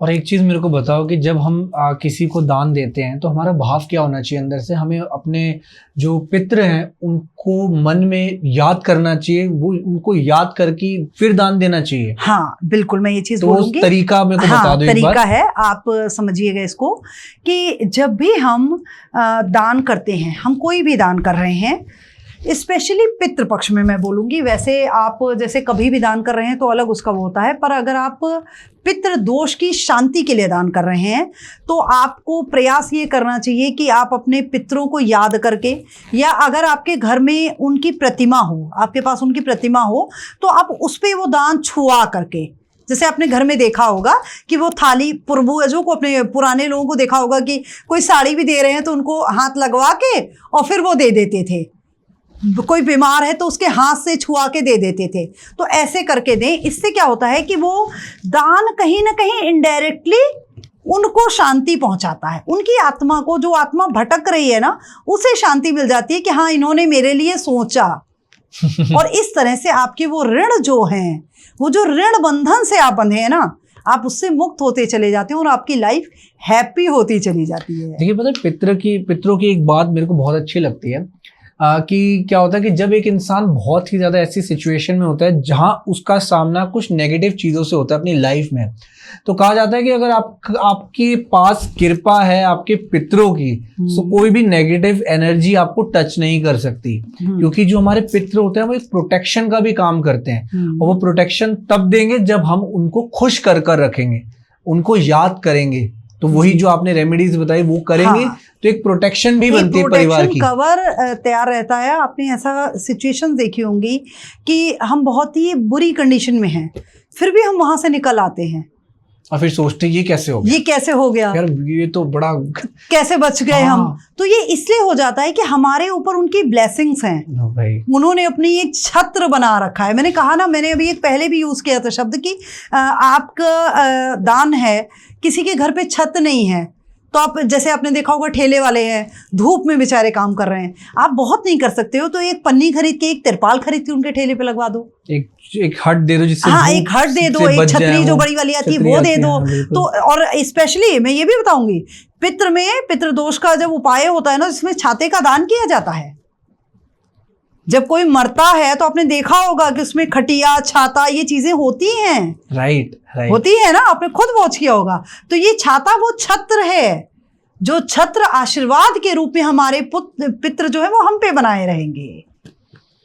और एक चीज़ मेरे को बताओ कि जब हम किसी को दान देते हैं तो हमारा भाव क्या होना चाहिए अंदर से? हमें अपने जो पितृ हैं उनको मन में याद करना चाहिए, वो उनको याद करके फिर दान देना चाहिए। हाँ बिल्कुल, मैं ये चीज़ तो बोलूँगी। तरीका मेरे को बता दो एक बार। तरीका है, आप समझिएगा इसको, कि जब भी हम दान करते हैं, हम कोई भी दान कर रहे हैं, स्पेशली पितृपक्ष में मैं बोलूँगी, वैसे आप जैसे कभी भी दान कर रहे हैं तो अलग उसका वो होता है, पर अगर आप पितृ दोष की शांति के लिए दान कर रहे हैं तो आपको प्रयास ये करना चाहिए कि आप अपने पितरों को याद करके, या अगर आपके घर में उनकी प्रतिमा हो, आपके पास उनकी प्रतिमा हो, तो आप उस पर वो दान छुआ करके, जैसे आपने घर में देखा होगा कि वो थाली, पूर्वजों को, अपने पुराने लोगों को देखा होगा कि कोई साड़ी भी दे रहे हैं तो उनको हाथ लगवा के और फिर वो दे देते थे। कोई बीमार है तो उसके हाथ से छुआ के दे देते थे। तो ऐसे करके दें। इससे क्या होता है कि वो दान कहीं ना कहीं इनडायरेक्टली उनको शांति पहुंचाता है, उनकी आत्मा को, जो आत्मा भटक रही है ना, उसे शांति मिल जाती है कि हाँ, इन्होंने मेरे लिए सोचा। और इस तरह से आपके वो ऋण जो हैं, वो जो ऋण बंधन से आप बंधे हैं ना, आप उससे मुक्त होते चले जाते हैं और आपकी लाइफ हैप्पी होती चली जाती है। देखिए, पता है पितरों की एक बात मेरे को बहुत अच्छी लगती है कि क्या होता है कि जब एक इंसान बहुत ही ज़्यादा ऐसी सिचुएशन में होता है जहां उसका सामना कुछ नेगेटिव चीज़ों से होता है अपनी लाइफ में, तो कहा जाता है कि अगर आपके पास कृपा है आपके पितरों की, तो कोई भी नेगेटिव एनर्जी आपको टच नहीं कर सकती, क्योंकि जो हमारे पितर होते हैं वो एक प्रोटेक्शन का भी काम करते हैं। और वो प्रोटेक्शन तब देंगे जब हम उनको खुश कर कर रखेंगे, उनको याद करेंगे। तो वही जो आपने रेमेडीज बताई वो करेंगे, हाँ। तो एक प्रोटेक्शन भी बनती है परिवार की, कवर तैयार रहता है। आपने ऐसा सिचुएशन देखी होंगी कि हम बहुत ही बुरी कंडीशन में हैं, फिर भी हम वहां से निकल आते हैं और फिर सोचते हैं ये कैसे हो गया, ये कैसे हो गया यार, ये तो बड़ा कैसे बच गए। हाँ। हम तो ये इसलिए हो जाता है कि हमारे ऊपर उनकी ब्लेसिंग्स हैं, भाई। उन्होंने अपनी एक छत्र बना रखा है। मैंने कहा ना, मैंने अभी एक पहले भी यूज किया था शब्द कि आपका दान है, किसी के घर पे छत नहीं है, तो आप, जैसे आपने देखा होगा ठेले वाले हैं, धूप में बेचारे काम कर रहे हैं, आप बहुत नहीं कर सकते हो, तो एक पन्नी खरीद के, एक तिरपाल खरीद के उनके ठेले पे लगवा दो, एक हट दे दो, जिससे हाँ, एक हट दे दो, एक छतरी जो बड़ी वाली आती है वो दे दो। तो और स्पेशली मैं ये भी बताऊंगी, पितृदोष का जब उपाय होता है ना, इसमें छाते का दान किया जाता है। जब कोई मरता है तो आपने देखा होगा कि उसमें खटिया, छाता, ये चीजें होती हैं, राइट। होती है ना, आपने खुद वॉच किया होगा। तो ये छाता वो छत्र है, जो छत्र आशीर्वाद के रूप में हमारे पितृ जो है वो हम पे बनाए रहेंगे।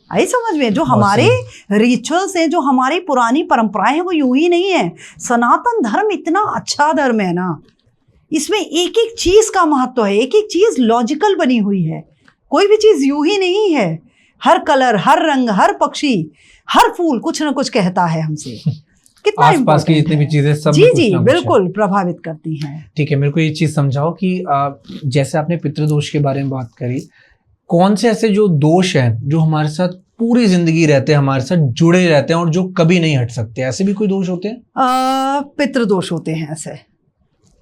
आई समझ में? जो हमारे रिचुअल्स हैं, जो हमारी पुरानी परंपराएं हैं, वो यूं ही नहीं है। सनातन धर्म इतना अच्छा धर्म है ना, इसमें एक एक चीज का महत्व है, एक एक चीज लॉजिकल बनी हुई है, कोई भी चीज यूं ही नहीं है। हर कलर, हर रंग, हर पक्षी, हर फूल कुछ ना कुछ कहता है हमसे। कितना आसपास की जितनी भी चीजें सब जी बिल्कुल प्रभावित करती हैं। ठीक है, मेरे को ये चीज समझाओ कि जैसे आपने पितृदोष के बारे में बात करी, कौन से ऐसे जो दोष हैं जो हमारे साथ पूरी जिंदगी रहते हैं, हमारे साथ जुड़े रहते हैं और जो कभी नहीं हट सकते? ऐसे भी कोई दोष होते हैं? पितृदोष होते हैं ऐसे।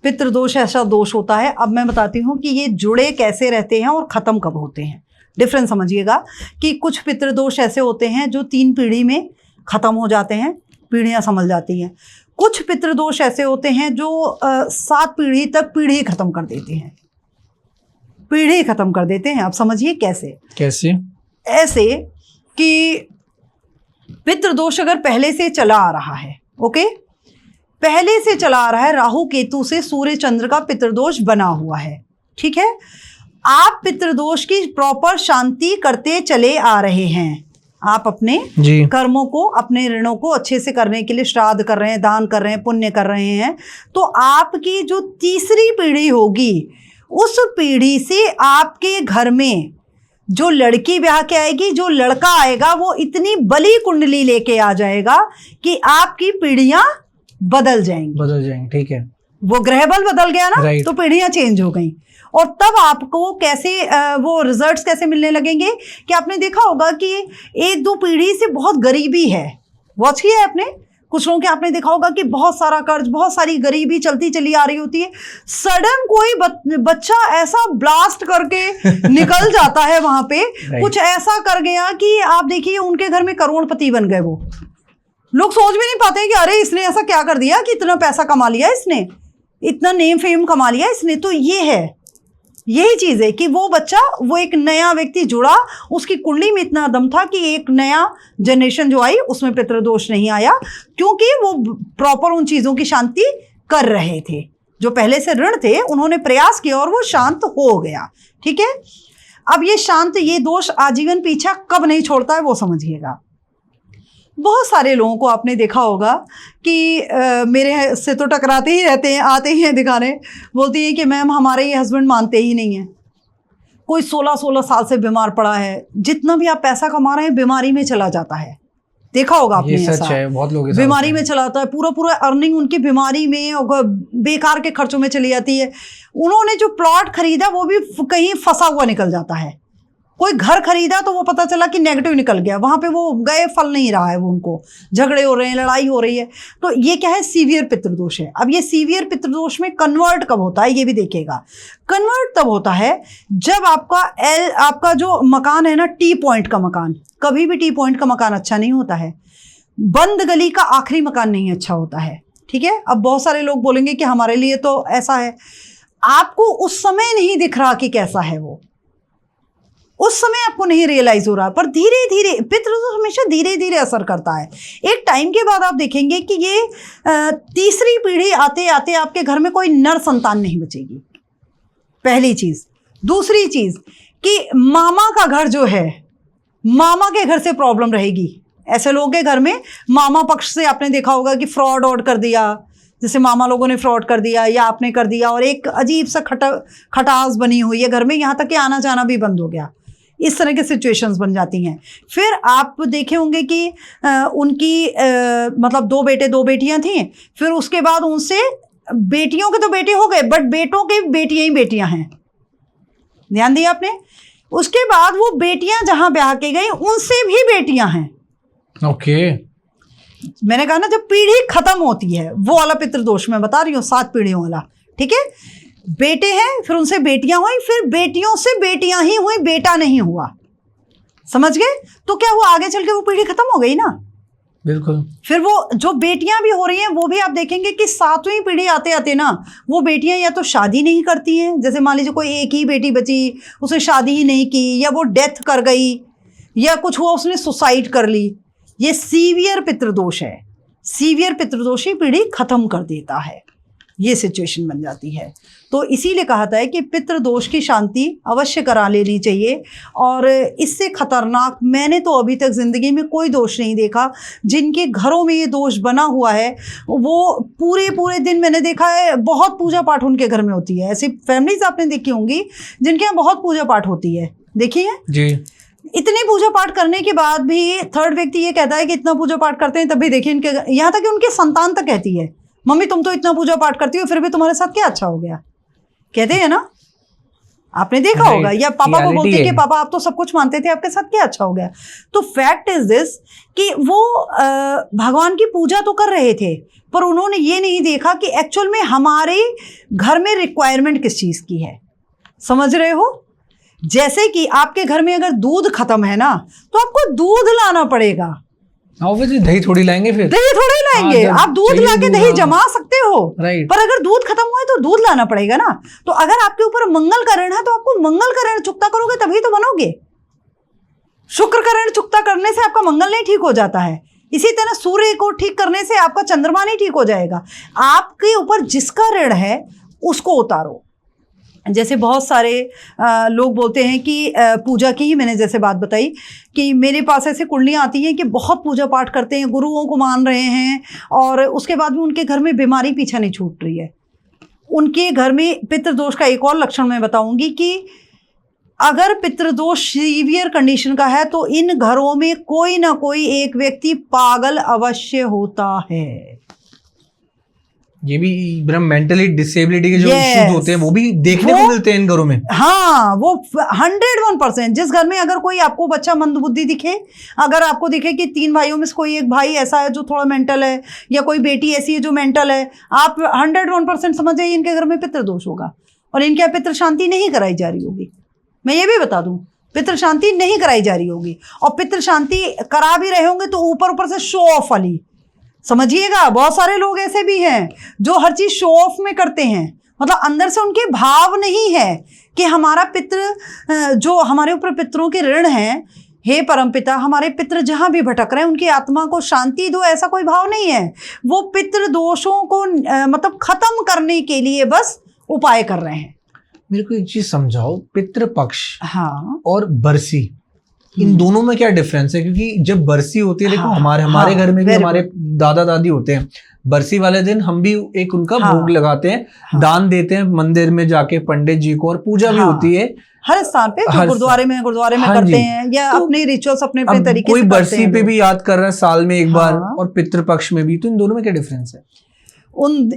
पितृदोष ऐसा दोष होता है, अब मैं बताती हूँ कि ये जुड़े कैसे रहते हैं और खत्म कब होते हैं। डिफरेंस समझिएगा कि कुछ पितृदोष ऐसे होते हैं जो 3 पीढ़ी में खत्म हो जाते हैं, पीढ़ियां संभल जाती हैं। कुछ पितृदोष ऐसे होते हैं जो 7 पीढ़ी तक पीढ़ी खत्म कर देते हैं, पीढ़ी खत्म कर देते हैं। आप समझिए कैसे? ऐसे कि पितृदोष अगर पहले से चला आ रहा है, ओके, पहले से चला आ रहा है, राहु केतु से सूर्य चंद्र का पितृदोष बना हुआ है, ठीक है। आप पितृदोष की प्रॉपर शांति करते चले आ रहे हैं। आप अपने जी कर्मों को, अपने ऋणों को अच्छे से करने के लिए श्राद्ध कर रहे हैं, दान कर रहे हैं, पुण्य कर रहे हैं, तो आपकी जो तीसरी पीढ़ी होगी उस पीढ़ी से आपके घर में जो लड़की ब्याह के आएगी, जो लड़का आएगा, वो इतनी बली कुंडली लेके आ जाएगा कि आपकी पीढ़ियां बदल जाएंगी। ठीक है। वो ग्रह बल बदल गया ना, Right. तो पीढ़ियां चेंज हो गई। और तब आपको कैसे वो रिजल्ट्स कैसे मिलने लगेंगे कि आपने देखा होगा कि एक दो पीढ़ी से बहुत गरीबी है, वॉच किया है आपने, कुछ लोगों के आपने देखा होगा कि बहुत सारा कर्ज, बहुत सारी गरीबी चलती चली आ रही होती है, सडन कोई बच्चा ऐसा ब्लास्ट करके निकल जाता है वहां पे, कुछ ऐसा कर गया कि आप देखिए उनके घर में करोड़पति बन गए। वो लोग सोच भी नहीं पाते कि अरे इसने ऐसा क्या कर दिया कि इतना पैसा कमा लिया, इसने इतना नेम फेम कमा लिया इसने। तो ये है, यही चीज है कि वो बच्चा, वो एक नया व्यक्ति जुड़ा, उसकी कुंडली में इतना दम था कि एक नया जनरेशन जो आई उसमें पितृदोष नहीं आया, क्योंकि वो प्रॉपर उन चीजों की शांति कर रहे थे। जो पहले से ऋण थे उन्होंने प्रयास किया और वो शांत हो गया। ठीक है, अब ये दोष आजीवन पीछा कब नहीं छोड़ता है वो समझिएगा। बहुत सारे लोगों को आपने देखा होगा कि मेरे से तो टकराते ही रहते हैं, आते ही हैं दिखाने, बोलती हैं कि मैम हमारे ये हस्बैंड मानते ही नहीं हैं। कोई 16-16 साल से बीमार पड़ा है, जितना भी आप पैसा कमा रहे हैं बीमारी में चला जाता है। देखा होगा आपने, ये सच है, बहुत लोग बीमारी में चला जाता है, पूरा अर्निंग उनकी बीमारी में और बेकार के खर्चों में चली जाती है। उन्होंने जो प्लॉट खरीदा वो भी कहीं फंसा हुआ निकल जाता है। कोई घर खरीदा तो वो पता चला कि नेगेटिव निकल गया, वहां पे वो गए, फल नहीं रहा है, वो उनको झगड़े हो रहे हैं, लड़ाई हो रही है। तो ये क्या है, सीवियर पितृदोष है। अब ये सीवियर पितृदोष में कन्वर्ट कब होता है ये भी देखिएगा। कन्वर्ट तब होता है जब आपका जो मकान है ना, टी पॉइंट का मकान, कभी भी टी पॉइंट का मकान अच्छा नहीं होता है, बंद गली का आखिरी मकान नहीं अच्छा होता है। ठीक है, अब बहुत सारे लोग बोलेंगे कि हमारे लिए तो ऐसा है, आपको उस समय नहीं दिख रहा कि कैसा है वो, उस समय आपको नहीं रियलाइज हो रहा, पर धीरे धीरे पितृदोष हमेशा धीरे धीरे असर करता है। एक टाइम के बाद आप देखेंगे कि ये तीसरी पीढ़ी आते आते आपके घर में कोई नर संतान नहीं बचेगी, पहली चीज। दूसरी चीज कि मामा का घर जो है, मामा के घर से प्रॉब्लम रहेगी। ऐसे लोगों के घर में मामा पक्ष से आपने देखा होगा कि फ्रॉड कर दिया, जैसे मामा लोगों ने फ्रॉड कर दिया या आपने कर दिया, और एक अजीब सा खटास बनी हुई है घर में, यहाँ तक कि आना जाना भी बंद हो गया। इस तरह के सिचुएशंस बन जाती हैं। फिर आप देखे होंगे कि उनकी मतलब 2 बेटे 2 बेटियां थीं, फिर उसके बाद उनसे बेटियों के तो बेटे हो गए, बट बेटों के बेटियां ही बेटियां हैं, ध्यान दिया आपने। उसके बाद वो बेटियां जहां ब्याह के गई उनसे भी बेटियां हैं। ओके, मैंने कहा ना, जब पीढ़ी खत्म होती है, वो वाला पितृदोष मैं बता रही हूँ, 7 पीढ़ियों वाला। ठीक है, बेटे हैं, फिर उनसे बेटियां हुई, फिर बेटियों से बेटियां ही हुई, बेटा नहीं हुआ, समझ गए। तो क्या हुआ, आगे चल के वो पीढ़ी खत्म हो गई ना, बिल्कुल। फिर वो जो बेटियां भी हो रही हैं वो भी आप देखेंगे कि 7वीं पीढ़ी आते आते ना, वो बेटियां या तो शादी नहीं करती हैं, जैसे मान लीजिए कोई एक ही बेटी बची, उसने शादी ही नहीं की, या वो डेथ कर गई, या कुछ हुआ उसने सुसाइड कर ली। ये सीवियर पितृदोष है। सीवियर पितृदोष ही पीढ़ी खत्म कर देता है, ये सिचुएशन बन जाती है। तो इसीलिए कहा था कि पितृदोष की शांति अवश्य करा लेनी चाहिए। और इससे खतरनाक मैंने तो अभी तक ज़िंदगी में कोई दोष नहीं देखा। जिनके घरों में ये दोष बना हुआ है वो पूरे दिन, मैंने देखा है बहुत पूजा पाठ उनके घर में होती है। ऐसी फैमिलीज आपने देखी होंगी जिनके यहाँ बहुत पूजा पाठ होती है, देखी है जी। इतनी पूजा पाठ करने के बाद भी थर्ड व्यक्ति ये कहता है कि इतना पूजा पाठ करते हैं, तब भी देखिए इनके, यहाँ तक कि उनकी संतान तक कहती है, मम्मी तुम तो इतना पूजा पाठ करती हो, फिर भी तुम्हारे साथ क्या अच्छा हो गया, कहते हैं ना, आपने देखा होगा। या पापा को बोलते हैं कि पापा आप तो सब कुछ मानते थे, आपके साथ क्या अच्छा हो गया। तो फैक्ट इज दिस कि वो भगवान की पूजा तो कर रहे थे, पर उन्होंने ये नहीं देखा कि एक्चुअल में हमारे घर में रिक्वायरमेंट किस चीज़ की है, समझ रहे हो। जैसे कि आपके घर में अगर दूध खत्म है ना, तो आपको दूध लाना पड़ेगा। ऑब्वियसली दही थोड़ी लाएंगे, फिर दही थोड़ी लाएंगे, आप दूध लाके दही जमा सकते हो, पर अगर दूध खत्म हुआ है तो दूध लाना पड़ेगा ना। तो अगर आपके ऊपर मंगल का ऋण है तो आपको मंगल का ऋण चुकता करोगे तभी तो बनोगे। शुक्र का ऋण चुकता करने से आपका मंगल नहीं ठीक हो जाता है, इसी तरह सूर्य को ठीक करने से आपका चंद्रमा नहीं ठीक हो जाएगा। आपके ऊपर जिसका ऋण है उसको उतारो, जैसे बहुत सारे लोग बोलते हैं कि पूजा की ही मैंने जैसे बात बताई कि मेरे पास ऐसे कुंडलियाँ आती हैं कि बहुत पूजा पाठ करते हैं, गुरुओं को मान रहे हैं, और उसके बाद भी उनके घर में बीमारी पीछा नहीं छूट रही है। उनके घर में पितृदोष का एक और लक्षण मैं बताऊंगी कि अगर पितृदोष सीवियर कंडीशन का है तो इन घरों में कोई ना कोई एक व्यक्ति पागल अवश्य होता है। ये भी मेंटली डिसेबिलिटी के जो इश्यूज होते हैं वो भी देखने को मिलते हैं इन घरों में। हाँ, वो 101%। जिस घर में अगर कोई आपको बच्चा मंदबुद्धि दिखे, अगर आपको दिखे कि 3 भाइयों में से कोई एक भाई ऐसा है जो थोड़ा मेंटल है, या कोई बेटी ऐसी है जो मेंटल है, आप 101% समझ जाइए इनके घर में पितृदोष होगा, और इनके यहाँ पितृ शांति नहीं कराई जा रही होगी। मैं ये भी बता दूं, पितृ शांति नहीं कराई जा रही होगी, और पितृ शांति करा भी रहे होंगे तो ऊपर ऊपर से शो ऑफ वाली, समझिएगा। बहुत सारे लोग ऐसे भी हैं जो हर चीज शो ऑफ में करते हैं, मतलब अंदर से उनके भाव नहीं है कि हमारा पितृ, जो हमारे ऊपर पितरों के ऋण हैं, हे परमपिता हमारे पितृ जहां भी भटक रहे हैं उनकी आत्मा को शांति दो, ऐसा कोई भाव नहीं है। वो पितृ दोषों को मतलब खत्म करने के लिए बस उपाय कर रहे हैं। मेरे को एक चीज समझाओ, पितृपक्ष हाँ और बरसी, इन दोनों में क्या डिफरेंस है? क्योंकि जब बरसी होती है, देखो हाँ, हमारे हाँ, घर में भी very हमारे दादा दादी होते हैं, बरसी वाले दिन हम भी एक उनका हाँ, भोग लगाते हैं, हाँ, दान देते हैं मंदिर में जाके पंडित जी को, और पूजा भी हाँ, होती है हर स्थान पे, जो गुरुद्वारे में हाँ करते हैं, या तो अपने रिचुअल्स अपने अपने तरीके कोई से करते बरसी हैं पे लोग। भी याद कर रहा है साल में एक बार, हाँ, और पितृपक्ष में भी, तो इन दोनों में क्या डिफरेंस है?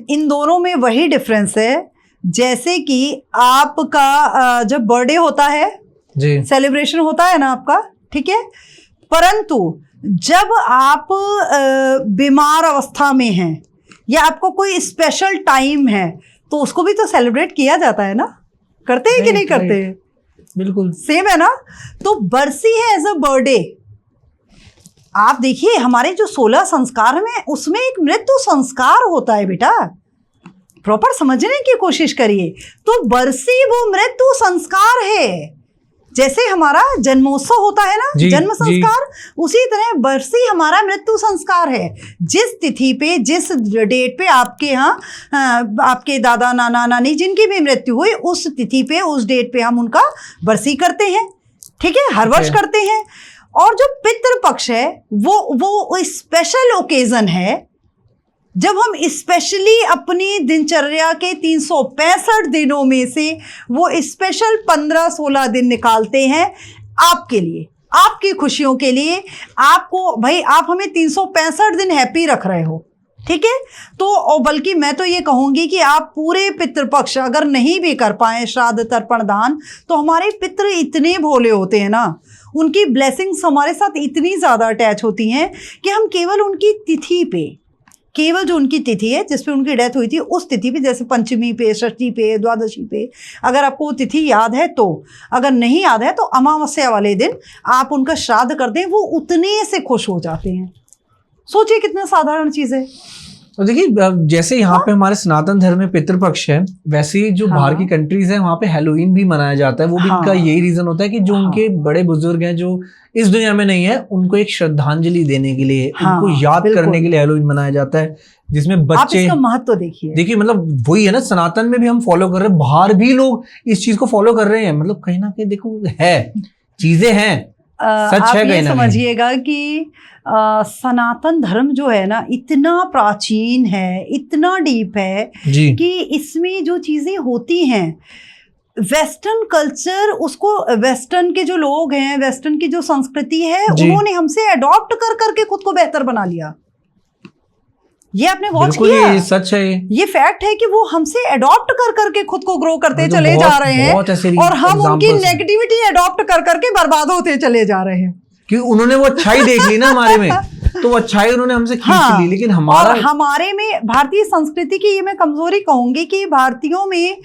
इन दोनों में वही डिफरेंस है, जैसे कि आपका जब बर्थडे होता है जी, सेलिब्रेशन होता है ना आपका, ठीक है, परंतु जब आप बीमार अवस्था में हैं या आपको कोई स्पेशल टाइम है तो उसको भी तो सेलिब्रेट किया जाता है ना, करते हैं कि नहीं करते? बिल्कुल सेम है ना। तो बरसी है एज अ बर्थडे। आप देखिए हमारे जो 16 संस्कार में, उसमें एक मृत्यु संस्कार होता है बेटा, प्रॉपर समझने की कोशिश करिए। तो बरसी वो मृत्यु संस्कार है, जैसे हमारा जन्मोत्सव होता है ना, जन्म संस्कार, उसी तरह बरसी हमारा मृत्यु संस्कार है। जिस तिथि पे, जिस डेट पे आपके यहाँ आपके दादा नाना नानी जिनकी भी मृत्यु हुई, उस तिथि पे, उस डेट पे हम उनका बरसी करते हैं, ठीक है, हर वर्ष करते हैं। और जो पितृपक्ष है वो स्पेशल ओकेजन है, जब हम स्पेशली अपनी दिनचर्या के 365 दिनों में से वो स्पेशल 15-16 दिन निकालते हैं आपके लिए, आपकी खुशियों के लिए। आपको भाई, आप हमें 365 दिन हैप्पी रख रहे हो, ठीक है, तो और बल्कि मैं तो ये कहूँगी कि आप पूरे पितृपक्ष अगर नहीं भी कर पाए श्राद्ध तर्पण दान, तो हमारे पितृ इतने भोले होते हैं ना, उनकी ब्लेसिंग्स हमारे साथ इतनी ज़्यादा अटैच होती हैं कि हम केवल उनकी तिथि पे, केवल जो उनकी तिथि है जिस पे उनकी डेथ हुई थी, उस तिथि पे, जैसे पंचमी पे, षष्ठी पे, द्वादशी पे, अगर आपको वो तिथि याद है तो, अगर नहीं याद है तो अमावस्या वाले दिन आप उनका श्राद्ध कर दें, वो उतने से खुश हो जाते हैं। सोचिए कितना साधारण चीज़ है। तो देखिए, जैसे यहाँ पे हमारे सनातन धर्म में पितृपक्ष है, वैसे ही जो बाहर की कंट्रीज है वहाँ पे हैलोवीन भी मनाया जाता है। वो भी इनका यही रीजन होता है कि जो उनके बड़े बुजुर्ग हैं जो इस दुनिया में नहीं है, उनको एक श्रद्धांजलि देने के लिए, उनको याद करने के लिए हैलोवीन मनाया जाता है, जिसमें बच्चे, आप इसका महत्व देखिए, मतलब वही है ना, सनातन में भी हम फॉलो कर रहे हैं, बाहर भी लोग इस चीज को फॉलो कर रहे हैं, मतलब कहीं ना कहीं देखो है, चीजें हैं, सच है। कहीं ना समझिएगा कि सनातन धर्म जो है ना, इतना प्राचीन है, इतना डीप है जी, कि इसमें जो चीजें होती हैं, वेस्टर्न कल्चर, उसको वेस्टर्न के जो लोग हैं, वेस्टर्न की जो संस्कृति है, उन्होंने हमसे अडॉप्ट कर करके खुद को बेहतर बना लिया। ये आपने वॉच किया? ये सच है, ये फैक्ट है कि वो हमसे अडॉप्ट कर करके खुद को ग्रो करते चले जा रहे हैं, और हम उनकी नेगेटिविटी अडॉप्ट कर करके बर्बाद होते चले जा रहे हैं, क्योंकि उन्होंने वो अच्छाई देख ली ना हमारे में, तो वो अच्छाई उन्होंने हमसे खींच ली। लेकिन हमारे में भारतीय संस्कृति की ये मैं कमजोरी कहूंगी कि भारतीयों में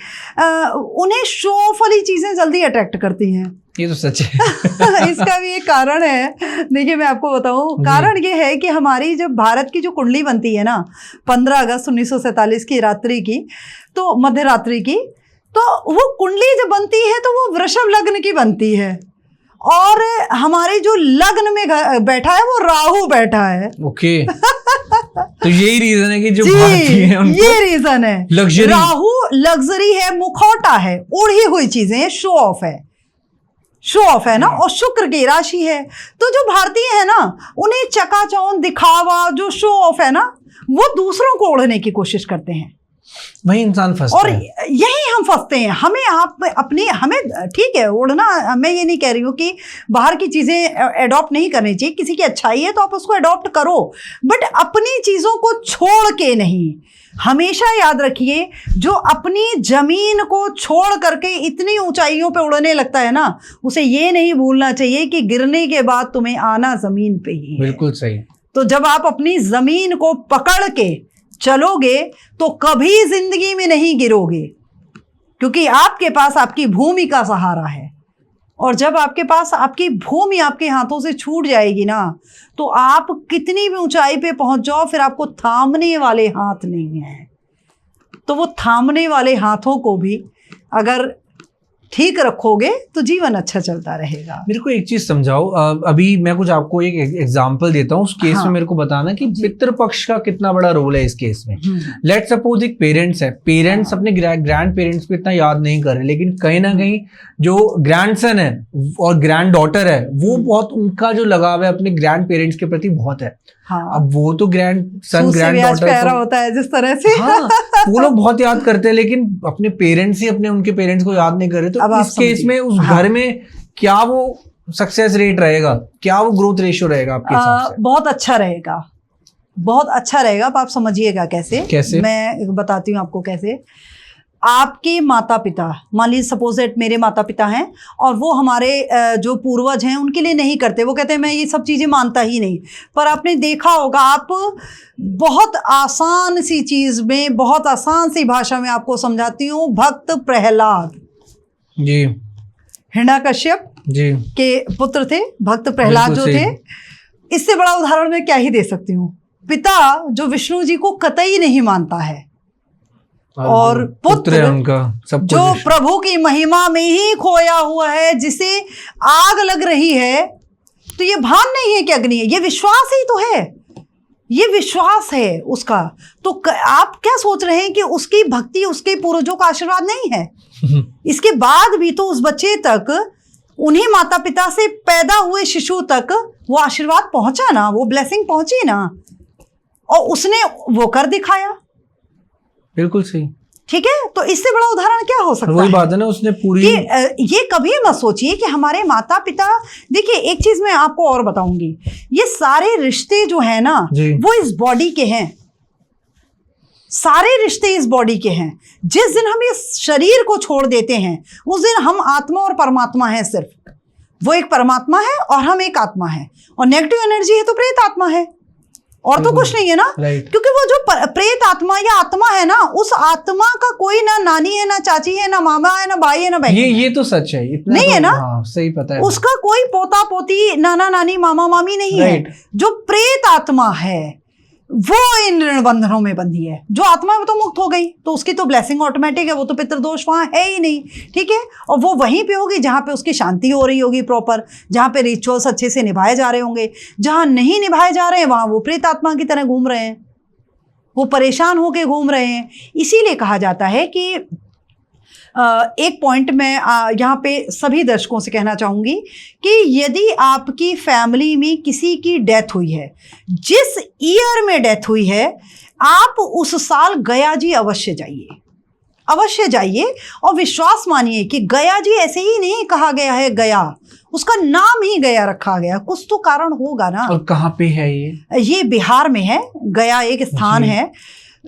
उन्हें शो ऑफ वाली चीजें जल्दी अट्रैक्ट करती हैं। ये तो सच है। इसका भी एक कारण है, देखिए मैं आपको बताऊं, कारण ये है कि हमारी जब भारत की जो कुंडली बनती है ना 15 अगस्त 1947 की रात्रि की, तो मध्य रात्रि की, तो वो कुंडली जब बनती है तो वो वृषभ लग्न की बनती है, और हमारे जो लग्न में बैठा है वो राहु बैठा है। ओके तो यही रीजन है कि जो जी, भारतीय हैं उनको ये रीजन है। लग्जरी, राहु लग्जरी है, मुखौटा है, उड़ी हुई चीजें हैं, शो ऑफ है, शो ऑफ है ना। और शुक्र की राशि है, तो जो भारतीय है ना उन्हें चकाचौंध, दिखावा, जो शो ऑफ है ना, वो दूसरों को ओढ़ने की कोशिश करते हैं, वही इंसान फंसता और है। यही हम फंसते हैं। हमें हमें ठीक है ओढ़ना, मैं ये नहीं कह रही हूँ कि बाहर की चीजें एडॉप्ट नहीं करनी चाहिए, किसी की अच्छाई है तो आप उसको एडॉप्ट करो, बट अपनी चीजों को छोड़ के नहीं। हमेशा याद रखिए, जो अपनी जमीन को छोड़ करके इतनी ऊंचाइयों पे उड़ने लगता है ना, उसे ये नहीं भूलना चाहिए कि गिरने के बाद तुम्हें आना जमीन पे ही है। बिल्कुल सही। तो जब आप अपनी जमीन को पकड़ के चलोगे तो कभी जिंदगी में नहीं गिरोगे, क्योंकि आपके पास आपकी भूमि का सहारा है। और जब आपके पास आपकी भूमि आपके हाथों से छूट जाएगी ना, तो आप कितनी भी ऊंचाई पे पहुंच जाओ, फिर आपको थामने वाले हाथ नहीं है। तो वो थामने वाले हाथों को भी अगर ठीक रखोगे तो जीवन अच्छा चलता रहेगा। मेरे को एक चीज समझाओ, अभी मैं कुछ आपको एक एग्जांपल देता हूँ, उस केस में मेरे को बताना कि पितृपक्ष का कितना बड़ा रोल है इस केस में। लेट सपोज एक पेरेंट्स है, पेरेंट्स अपने ग्रैंड पेरेंट्स को इतना याद नहीं कर रहे, लेकिन कहीं ना कहीं जो ग्रैंडसन है और ग्रैंड डॉटर है, वो बहुत, उनका जो लगाव है अपने ग्रैंड पेरेंट्स के प्रति बहुत है। हाँ। अब वो तो ग्रैंड सन ग्रैंड डॉटर होता है जिस तरह से, हाँ, वो लोग बहुत याद करते हैं, लेकिन अपने पेरेंट्स ही अपने उनके पेरेंट्स को याद नहीं कर रहे। तो इस केस में उस घर में क्या वो सक्सेस रेट रहेगा, क्या वो ग्रोथ रेशियो रहेगा आपके हिसाब से? बहुत अच्छा रहेगा, बहुत अच्छा रहेगा। अब आप समझिएगा कैसे मैं बताती हूँ आपको कैसे। आपके माता पिता, मान लीजिए सपोज दैट मेरे माता पिता हैं और वो हमारे जो पूर्वज हैं उनके लिए नहीं करते, वो कहते हैं मैं ये सब चीज़ें मानता ही नहीं। पर आपने देखा होगा, आप बहुत आसान सी चीज़ में, बहुत आसान सी भाषा में आपको समझाती हूँ। भक्त प्रहलाद जी, हिरण्यकश्यप जी के पुत्र थे, भक्त प्रहलाद जो थे। इससे बड़ा उदाहरण मैं क्या ही दे सकती हूँ। पिता जो विष्णु जी को कतई नहीं मानता है, और पुत्र है उनका सब जो प्रभु की महिमा में ही खोया हुआ है, जिसे आग लग रही है तो ये भान नहीं है कि अग्नि है, ये विश्वास ही तो है, ये विश्वास है उसका। तो आप क्या सोच रहे हैं कि उसकी भक्ति, उसके पूर्वजों का आशीर्वाद नहीं है? इसके बाद भी तो उस बच्चे तक, उन्हीं माता पिता से पैदा हुए शिशु तक वो आशीर्वाद पहुंचा ना, वो ब्लेसिंग पहुंची ना, और उसने वो कर दिखाया। बिल्कुल सही, ठीक है। तो इससे बड़ा उदाहरण क्या हो सकता है? वही बात है ना, उसने पूरी ये कभी मत सोचिए कि हमारे माता पिता, देखिए एक चीज मैं आपको और बताऊंगी, ये सारे रिश्ते जो है ना वो इस बॉडी के हैं, सारे रिश्ते इस बॉडी के हैं। जिस दिन हम इस शरीर को छोड़ देते हैं उस दिन हम आत्मा और परमात्मा हैं, सिर्फ वो एक परमात्मा है और हम एक आत्मा है, और नेगेटिव एनर्जी है तो प्रेत आत्मा है, और तो कुछ नहीं है ना। क्योंकि वो जो प्रेत आत्मा या आत्मा है ना, उस आत्मा का कोई ना नानी है, ना चाची है, ना मामा है, ना भाई है, ना बहन। ये तो सच है, इतना नहीं तो, है ना। हाँ, सही पता है। उसका कोई पोता पोती, नाना नानी, मामा मामी नहीं है। जो प्रेत आत्मा है वो इन ऋण बंधनों में बंधी है। जो आत्मा वो तो मुक्त हो गई, तो उसकी तो ब्लेसिंग ऑटोमेटिक है, वो तो पितृदोष वहां है ही नहीं, ठीक है। और वो वहीं पे होगी जहां पे उसकी शांति हो रही होगी प्रॉपर, जहां पे रिचुअल्स अच्छे से निभाए जा रहे होंगे। जहां नहीं निभाए जा रहे हैं वहां वो प्रेत आत्मा की तरह घूम रहे हैं, वो परेशान होके घूम रहे हैं। इसीलिए कहा जाता है कि एक पॉइंट मैं यहाँ पे सभी दर्शकों से कहना चाहूँगी कि यदि आपकी फैमिली में किसी की डेथ हुई है, जिस ईयर में डेथ हुई है, आप उस साल गया जी अवश्य जाइए, अवश्य जाइए। और विश्वास मानिए कि गया जी ऐसे ही नहीं कहा गया है, गया उसका नाम ही गया रखा गया, कुछ तो कारण होगा ना। और कहाँ पे है ये बिहार में है, गया एक स्थान है।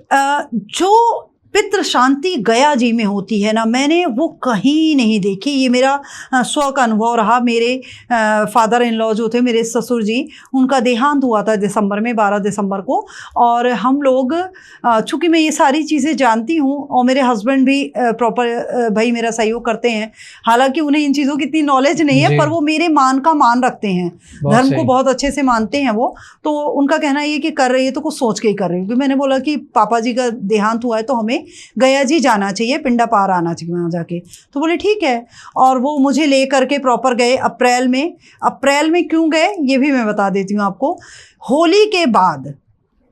जो पितृ शांति गया जी में होती है ना, मैंने वो कहीं नहीं देखी। ये मेरा स्व का अनुभव रहा। मेरे फादर इन लॉ जो थे, मेरे ससुर जी, उनका देहांत हुआ था दिसंबर में, 12 दिसंबर को। और हम लोग, चूँकि मैं ये सारी चीज़ें जानती हूँ और मेरे हस्बैंड भी प्रॉपर भाई मेरा सहयोग करते हैं, हालांकि उन्हें इन चीज़ों की इतनी नॉलेज नहीं है, पर वो मेरे मान का मान रखते हैं, धर्म को बहुत अच्छे से मानते हैं वो। तो उनका कहना ये कि कर रही है तो कुछ सोच के ही कर रही है। क्योंकि मैंने बोला कि पापा जी का देहांत हुआ है तो हमें गया जी जाना चाहिए, पिंडा पार आना चाहिए वहाँ जाके। तो बोले ठीक है, और वो मुझे ले करके प्रॉपर गए अप्रैल में। अप्रैल में क्यों गए ये भी मैं बता देती हूँ आपको। होली के बाद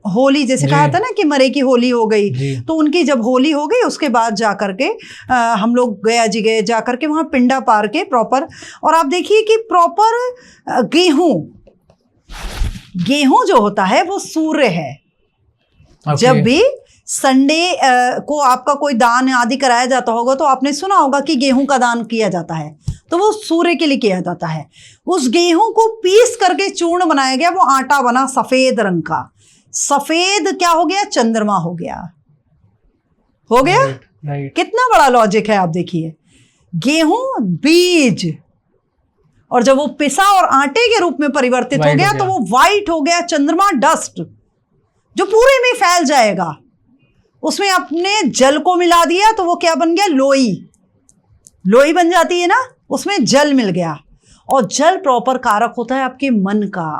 होली जैसे जी। कहा था ना कि मरे की होली हो गई, जी। तो उनकी जब होली हो गई उसके बाद जा करके हम लोग गया जी गए, जा करके वहाँ पिंडा पार के प्रॉपर। और आप देखिए कि प्रॉपर गेहूं जो होता है वो सूर्य है। Okay. जब भी संडे को आपका कोई दान आदि कराया जाता होगा तो आपने सुना होगा कि गेहूं का दान किया जाता है, तो वो सूर्य के लिए किया जाता है। उस गेहूं को पीस करके चूर्ण बनाया गया, वो आटा बना सफेद रंग का। सफेद क्या हो गया? चंद्रमा हो गया। हो गया? राइट। कितना बड़ा लॉजिक है, आप देखिए। गेहूं बीज, और जब वो पिसा और आटे के रूप में परिवर्तित हो White गया हो तो गया। वो वाइट हो गया। चंद्रमा डस्ट जो पूरे में फैल जाएगा, उसमें आपने जल को मिला दिया तो वो क्या बन गया? लोई। लोई बन जाती है ना, उसमें जल मिल गया। और जल प्रॉपर कारक होता है आपके मन का,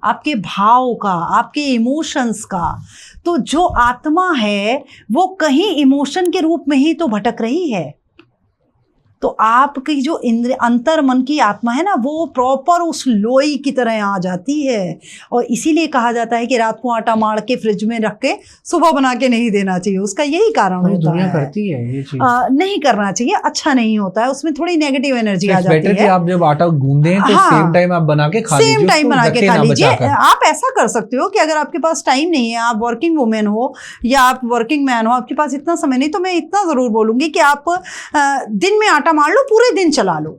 आपके भाव का, आपके इमोशंस का। तो जो आत्मा है वो कहीं इमोशन के रूप में ही तो भटक रही है। तो आपकी जो इंद्र अंतर मन की आत्मा है ना, वो प्रॉपर उस लोई की तरह आ जाती है। और इसीलिए कहा जाता है कि रात को आटा मार के फ्रिज में रख के सुबह बना के नहीं देना चाहिए। उसका यही कारण तो होता दुनिया है। करती है ये चीज। नहीं करना चाहिए, अच्छा नहीं होता है, उसमें थोड़ी नेगेटिव एनर्जी आ It's जाती better कि है। आप जब आटा गूंदे हैं तो हाँ। सेम टाइम आप बना के खा लीजिए, सेम टाइम उसको बना के रखे खा ना लीजिए। बचाकर। आप ऐसा कर सकते हो कि अगर आपके पास टाइम नहीं है, आप वर्किंग वुमेन हो या आप वर्किंग मैन हो, आपके पास इतना समय नहीं, तो मैं इतना जरूर बोलूंगी कि आप दिन में आटा मार लो, पूरे दिन चला लो,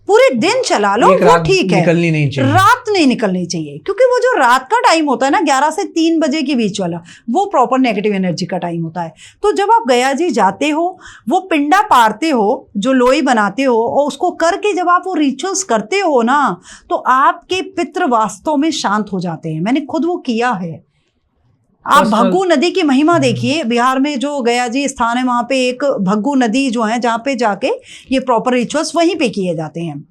पूरे दिन चला लो, एक वो रात ठीक है। निकलनी नहीं चाहिए। रात नहीं निकलनी चाहिए, क्योंकि वो जो रात का टाइम होता है ना 11 से 3 बजे के बीच वाला, वो प्रॉपर नेगेटिव एनर्जी का टाइम होता है। तो जब आप गया जी जाते हो, वो पिंडा पारते हो, जो लोई बनाते हो, और उसको करके जब आप वो रिचुअल्स करते हो ना, तो आपके पितृ वास्तव में शांत हो जाते हैं। मैंने खुद वो किया है। आप Personal- भग्गू नदी की महिमा देखिए। बिहार में जो गया जी स्थान है, वहां पे एक भग्गू नदी जो है, जहाँ पे जाके ये प्रॉपर रिचुअल्स वहीं पे किए जाते हैं।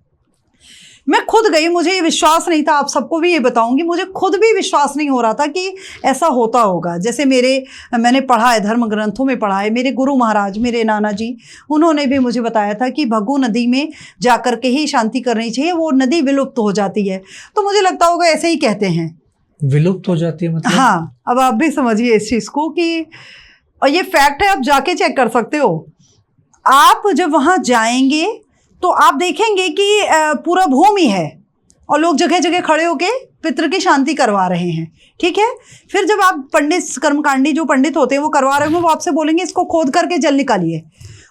मैं खुद गई, मुझे ये विश्वास नहीं था, आप सबको भी ये बताऊंगी, मुझे खुद भी विश्वास नहीं हो रहा था कि ऐसा होता होगा। जैसे मैंने पढ़ा है, धर्म ग्रंथों में पढ़ा है, मेरे गुरु महाराज, मेरे नाना जी, उन्होंने भी मुझे बताया था कि भग्गू नदी में जाकर के ही शांति करनी चाहिए, वो नदी विलुप्त हो जाती है। तो मुझे लगता होगा ऐसे ही कहते हैं, विलुप्त हो जाती है मतलब? हाँ। अब आप भी समझिए इस चीज़ को कि, और ये फैक्ट है, आप जाके चेक कर सकते हो। आप जब वहाँ जाएंगे तो आप देखेंगे कि पूरा भूमि है और लोग जगह जगह खड़े होके पितृ की शांति करवा रहे हैं, ठीक है। फिर जब आप पंडित, कर्मकांडी जो पंडित होते हैं वो करवा रहे होंगे, वो आपसे बोलेंगे इसको खोद करके जल निकालिए।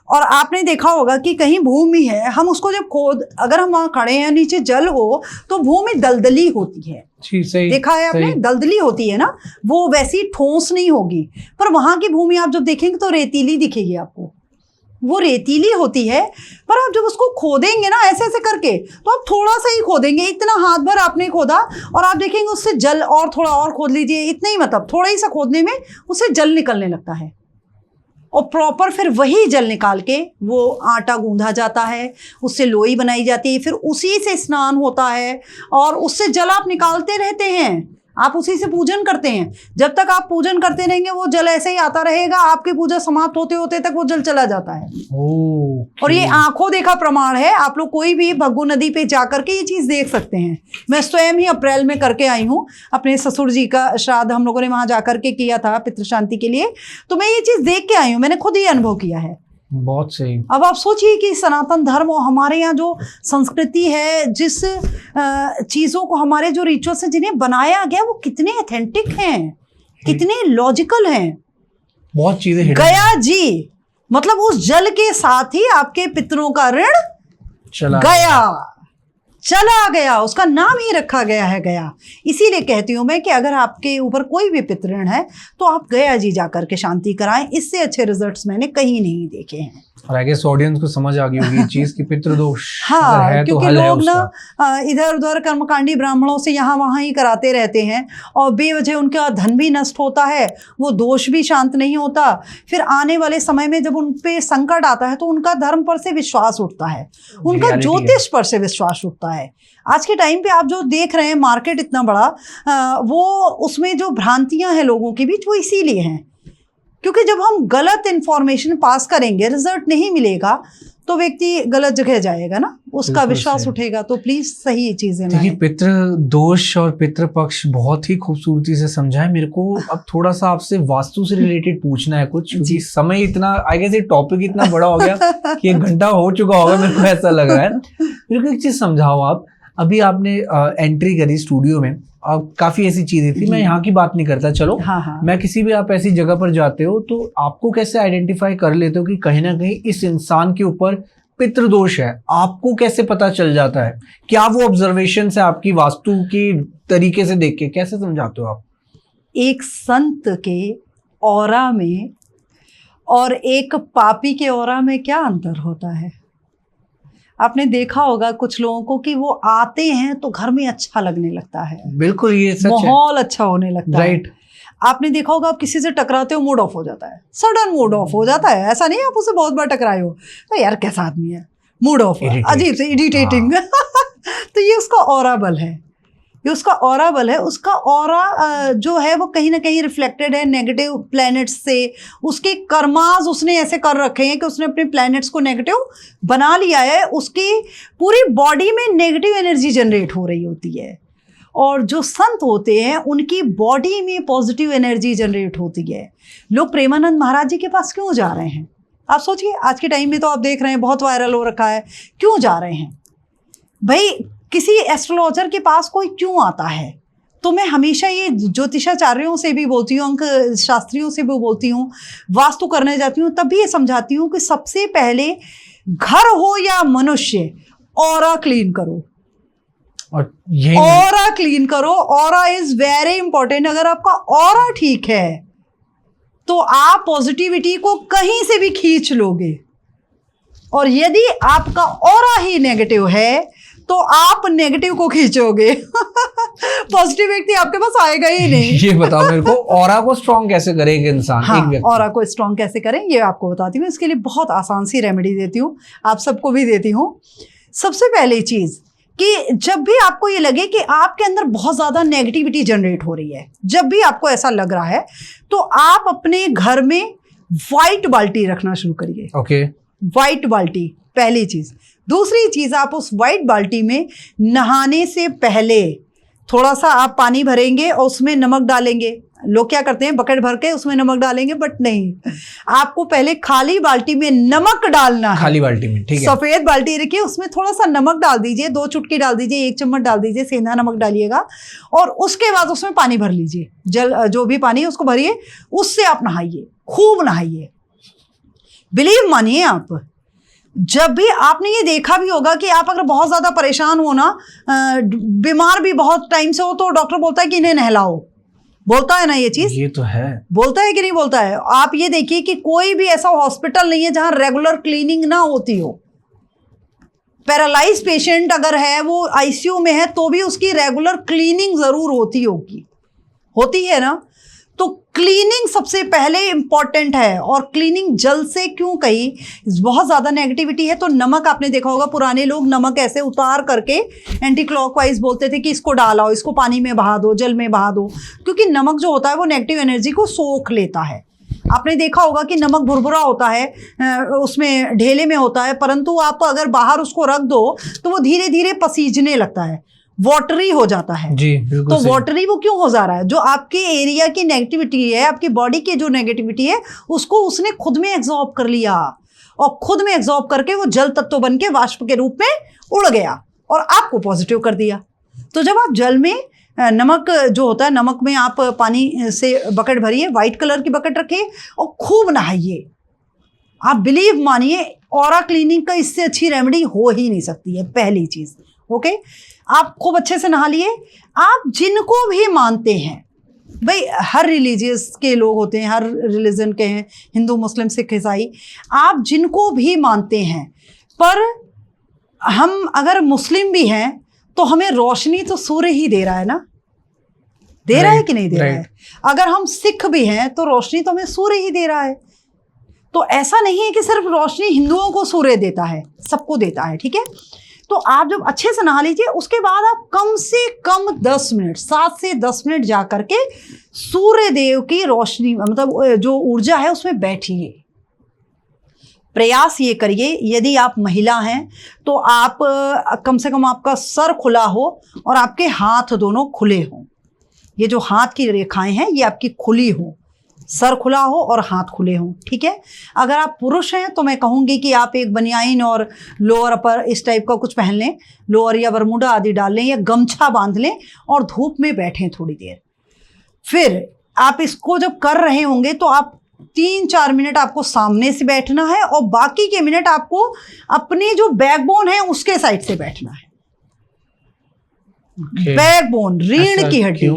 और आपने देखा होगा कि कहीं भूमि है, हम उसको जब अगर हम वहाँ खड़े हैं, नीचे जल हो, तो भूमि दलदली होती है। जी, सही। देखा है आपने? दलदली होती है ना, वो वैसी ठोस नहीं होगी। पर वहां की भूमि आप जब देखेंगे तो रेतीली दिखेगी आपको, वो रेतीली होती है। पर आप जब उसको खोदेंगे ना ऐसे ऐसे करके, तो आप थोड़ा सा ही खोदेंगे, इतना हाथ भर आपने खोदा, और आप देखेंगे उससे जल, और थोड़ा और खोद लीजिए, इतना ही, मतलब थोड़ा ही सा खोदने में उससे जल निकलने लगता है। और प्रॉपर फिर वही जल निकाल के वो आटा गूंधा जाता है, उससे लोई बनाई जाती है, फिर उसी से स्नान होता है, और उससे जल आप निकालते रहते हैं, आप उसी से पूजन करते हैं। जब तक आप पूजन करते रहेंगे वो जल ऐसे ही आता रहेगा, आपकी पूजा समाप्त होते होते तक वो जल चला जाता है। और ये आंखों देखा प्रमाण है। आप लोग कोई भी भग्गू नदी पे जाकर के ये चीज़ देख सकते हैं। मैं स्वयं ही अप्रैल में करके आई हूँ, अपने ससुर जी का श्राद्ध हम लोगों ने वहाँ जाकर के किया था पितृ शांति के लिए, तो मैं ये चीज़ देख के आई हूँ, मैंने खुद ही अनुभव किया है। बहुत सही। अब आप सोचिए कि सनातन धर्म और हमारे यहाँ जो संस्कृति है, जिस चीज़ों को, हमारे जो रिचुअल्स हैं जिन्हें बनाया गया, वो कितने ऑथेंटिक हैं, कितने लॉजिकल हैं। बहुत चीजें गया जी मतलब उस जल के साथ ही आपके पितरों का ऋण चला गया, उसका नाम ही रखा गया है गया। इसीलिए कहती हूँ मैं कि अगर आपके ऊपर कोई भी पितृण है तो आप गया जी जाकर के शांति कराएं। इससे अच्छे रिजल्ट्स मैंने कहीं नहीं देखे हैं। और आई गेस ऑडियंस को समझ आ गई होगी ये चीज की पितृदोष हाँ, है, क्योंकि तो हल है लोग उसका। ना इधर उधर कर्मकांडी ब्राह्मणों से यहाँ वहाँ ही कराते रहते हैं, और बेवजह उनका धन भी नष्ट होता है, वो दोष भी शांत नहीं होता। फिर आने वाले समय में जब उन पे संकट आता है तो उनका धर्म पर से विश्वास उठता है, उनका ज्योतिष पर से विश्वास उठता है। आज के टाइम पे आप जो देख रहे हैं मार्केट इतना बड़ा, वो उसमें जो भ्रांतियां हैं लोगों के बीच, वो इसीलिए हैं क्योंकि जब हम गलत इंफॉर्मेशन पास करेंगे, रिजल्ट नहीं मिलेगा, तो व्यक्ति गलत जगह जाएगा ना, उसका बिल्कुल विश्वास सही। उठेगा। तो प्लीज सही चीजें देखिए, लाएं। पितृ दोष और पितृ पक्ष बहुत ही खूबसूरती से समझा है मेरे को। अब थोड़ा सा आपसे वास्तु से रिलेटेड पूछना है कुछ, क्योंकि जी। समय इतना, आई गेस ये टॉपिक इतना बड़ा हो गया कि 1 घंटा हो चुका होगा, मेरे को ऐसा लग रहा है। मेरे को एक चीज समझाओ आप, अभी आपने एंट्री करी स्टूडियो में, काफी ऐसी चीजें थी, मैं यहाँ की बात नहीं करता, चलो हाँ हाँ। मैं किसी भी, आप ऐसी जगह पर जाते हो तो आपको कैसे आइडेंटिफाई कर लेते हो कि कहीं ना कहीं इस इंसान के ऊपर पितृदोष है? आपको कैसे पता चल जाता है? क्या वो ऑब्जर्वेशन से, आपकी वास्तु की तरीके से देख के कैसे समझाते हो आप? एक संत के ऑरा में और एक पापी के ऑरा में क्या अंतर होता है? आपने देखा होगा कुछ लोगों को कि वो आते हैं तो घर में अच्छा लगने लगता है, बिल्कुल, ये सच है। माहौल अच्छा होने लगता है। राइट। आपने देखा होगा आप किसी से टकराते हो, मूड ऑफ हो जाता है, सडन मूड ऑफ हो जाता है। ऐसा नहीं है आप उससे बहुत बार टकराए हो तो यार कैसा आदमी है, मूड ऑफ, Irritate. अजीब से इरिटेटिंग। तो ये उसका ऑरा बल है, ये उसका ऑरा बल है। उसका ऑरा जो है वो कहीं ना कहीं रिफ्लेक्टेड है नेगेटिव प्लैनेट्स से। उसके कर्मास उसने ऐसे कर रखे हैं कि उसने अपने प्लैनेट्स को नेगेटिव बना लिया है। उसकी पूरी बॉडी में नेगेटिव एनर्जी जनरेट हो रही होती है, और जो संत होते हैं उनकी बॉडी में पॉजिटिव एनर्जी जनरेट होती है। लोग प्रेमानंद महाराज जी के पास क्यों जा रहे हैं? आप सोचिए, आज के टाइम में तो आप देख रहे हैं बहुत वायरल हो रखा है, क्यों जा रहे हैं भाई? किसी एस्ट्रोलॉजर के पास कोई क्यों आता है? तो मैं हमेशा ये ज्योतिषाचार्यों से भी बोलती हूँ, अंक शास्त्रियों से भी बोलती हूँ, वास्तु करने जाती हूँ तब भी ये समझाती हूँ कि सबसे पहले घर हो या मनुष्य, ऑरा क्लीन करो, और यही ऑरा क्लीन करो। Aura is very important. अगर आपका ऑरा ठीक है तो आप पॉजिटिविटी को कहीं से भी खींच लोगे, और यदि आपका ऑरा ही नेगेटिव है तो आप नेगेटिव को खींचोगे। पॉजिटिव व्यक्ति आपके पास आएगा ही नहीं। ये बताओ मेरे को, ऑरा को स्ट्रॉन्ग कैसे करे एक इंसान, हाँ, एक व्यक्ति? ऑरा को स्ट्रॉन्ग कैसे करें ये आपको बताती हूँ। इसके लिए बहुत आसान सी रेमेडी देती हूँ, आप सबको भी देती हूँ। सबसे पहली चीज कि जब भी आपको ये लगे कि आपके अंदर बहुत ज्यादा नेगेटिविटी जनरेट हो रही है, जब भी आपको ऐसा लग रहा है, तो आप अपने घर में व्हाइट बाल्टी रखना शुरू करिए। ओके। व्हाइट बाल्टी पहली चीज। दूसरी चीज, आप उस व्हाइट बाल्टी में नहाने से पहले थोड़ा सा आप पानी भरेंगे और उसमें नमक डालेंगे। लोग क्या करते हैं, बकेट भर के उसमें नमक डालेंगे, बट नहीं, आपको पहले खाली बाल्टी में नमक डालना है। खाली बाल्टी में, ठीक है। सफेद बाल्टी रखिए, उसमें थोड़ा सा नमक डाल दीजिए, 2 चुटकी डाल दीजिए, 1 चम्मच डाल दीजिए, सेंधा नमक डालिएगा, और उसके बाद उसमें पानी भर लीजिए। जल जो भी पानी है उसको भरिए, उससे आप नहाइए, खूब नहाइए। बिलीव मानिए आप, जब भी आपने ये देखा भी होगा कि आप अगर बहुत ज्यादा परेशान हो ना, बीमार भी बहुत टाइम से हो, तो डॉक्टर बोलता है कि इन्हें नहलाओ, बोलता है ना ये चीज? ये तो है। बोलता है कि नहीं बोलता है? आप ये देखिए कि कोई भी ऐसा हॉस्पिटल नहीं है जहां रेगुलर क्लीनिंग ना होती हो। पैरालाइज पेशेंट अगर है, वो आईसीयू में है, तो भी उसकी रेगुलर क्लीनिंग जरूर होती है ना। तो क्लीनिंग सबसे पहले इंपॉर्टेंट है। और क्लीनिंग जल से क्यों कही, बहुत ज़्यादा नेगेटिविटी है तो नमक, आपने देखा होगा पुराने लोग नमक ऐसे उतार करके एंटी क्लॉकवाइज बोलते थे कि इसको डालाओ, इसको पानी में बहा दो, जल में बहा दो, क्योंकि नमक जो होता है वो नेगेटिव एनर्जी को सोख लेता है। आपने देखा होगा कि नमक भुरभुरा होता है, उसमें ढेले में होता है, परंतु आप अगर बाहर उसको रख दो तो वो धीरे धीरे पसीजने लगता है, वाटरी हो जाता है। जी बिल्कुल। तो वाटरी वो क्यों हो जा रहा है? जो आपके एरिया की नेगेटिविटी है, आपकी बॉडी की जो नेगेटिविटी है, उसको उसने खुद में एब्जॉर्ब कर लिया, और खुद में एब्जॉर्ब करके वो जल तत्व बन के वाष्प के रूप में उड़ गया और आपको पॉजिटिव कर दिया। तो जब आप जल में नमक जो होता है, नमक में आप पानी से बकेट भरिए, व्हाइट कलर की बकेट रखिए और खूब नहाइए। आप बिलीव मानिए, ऑरा क्लीनिंग का इससे अच्छी रेमेडी हो ही नहीं सकती है। पहली चीज, ओके, आप खूब अच्छे से नहा लिए। आप जिनको भी मानते हैं, भाई हर रिलीजियस के लोग होते हैं, हर रिलीजन के हैं, हिंदू मुस्लिम सिख ईसाई, आप जिनको भी मानते हैं, पर हम अगर मुस्लिम भी हैं तो हमें रोशनी तो सूर्य ही दे रहा है ना, दे रहा है कि नहीं दे रहा है? अगर हम सिख भी हैं तो रोशनी तो हमें सूर्य ही दे रहा है। तो ऐसा नहीं है कि सिर्फ रोशनी हिंदुओं को सूर्य देता है, सबको देता है, ठीक है। तो आप जब अच्छे से नहा लीजिए, उसके बाद आप कम से कम 10 मिनट, 7 से 10 मिनट जा करके सूर्य देव की रोशनी, मतलब जो ऊर्जा है उसमें बैठिए। प्रयास ये करिए, यदि आप महिला हैं तो आप कम से कम आपका सर खुला हो और आपके हाथ दोनों खुले हों। ये जो हाथ की रेखाएं हैं ये आपकी खुली हो, सर खुला हो और हाथ खुले हों, ठीक है। अगर आप पुरुष हैं तो मैं कहूँगी कि आप एक बनियाइन और लोअर अपर इस टाइप का कुछ पहन लें, लोअर या बरमूडा आदि डाल लें या गमछा बांध लें और धूप में बैठें थोड़ी देर। फिर आप इसको जब कर रहे होंगे तो आप 3-4 मिनट आपको सामने से बैठना है और बाकी के मिनट आपको अपनी जो बैकबोन है उसके साइड से बैठना है। बैकबोन, रीढ़ की हड्डी,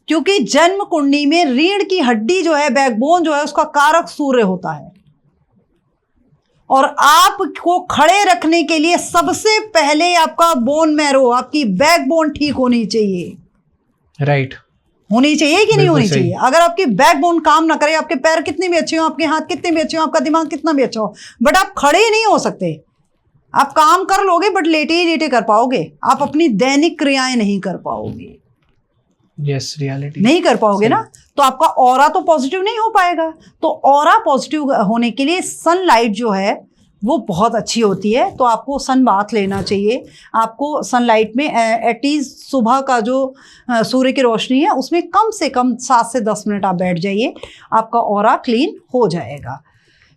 क्योंकि जन्म कुंडली में रीढ़ की हड्डी जो है, बैकबोन जो है, उसका कारक सूर्य होता है। और आपको खड़े रखने के लिए सबसे पहले आपका बोन मैरो, आपकी बैकबोन ठीक होनी चाहिए। राइट, होनी चाहिए कि नहीं होनी चाहिए? अगर आपकी बैकबोन काम ना करे, आपके पैर कितने भी अच्छे हो, आपके हाथ कितने भी अच्छे हो, आपका दिमाग कितना भी अच्छा हो, बट आप खड़े नहीं हो सकते। आप काम कर लोगे बट लेटे ही लेटे कर पाओगे, आप अपनी दैनिक क्रियाएं नहीं कर पाओगे। यस, रियलिटी नहीं कर पाओगे ना, तो आपका ऑरा तो पॉजिटिव नहीं हो पाएगा। तो ऑरा पॉजिटिव होने के लिए सनलाइट जो है वो बहुत अच्छी होती है, तो आपको सन बाथ लेना चाहिए। आपको सनलाइट में एटलीस्ट सुबह का जो सूर्य की रोशनी है उसमें कम से कम 7 से 10 मिनट आप बैठ जाइए, आपका ऑरा क्लीन हो जाएगा।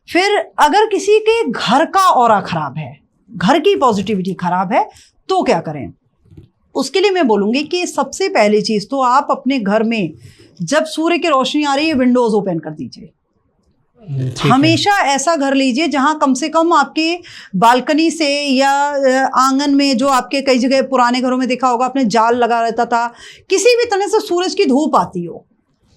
फिर अगर किसी के घर का ऑरा खराब है, घर की पॉजिटिविटी खराब है, तो क्या करें? उसके लिए मैं बोलूँगी कि सबसे पहली चीज़ तो आप अपने घर में जब सूर्य की रोशनी आ रही है विंडोज़ ओपन कर दीजिए। हमेशा ऐसा घर लीजिए जहां कम से कम आपके बालकनी से या आंगन में, जो आपके कई जगह पुराने घरों में देखा होगा आपने जाल लगा रहता था, किसी भी तरह से सूरज की धूप आती हो,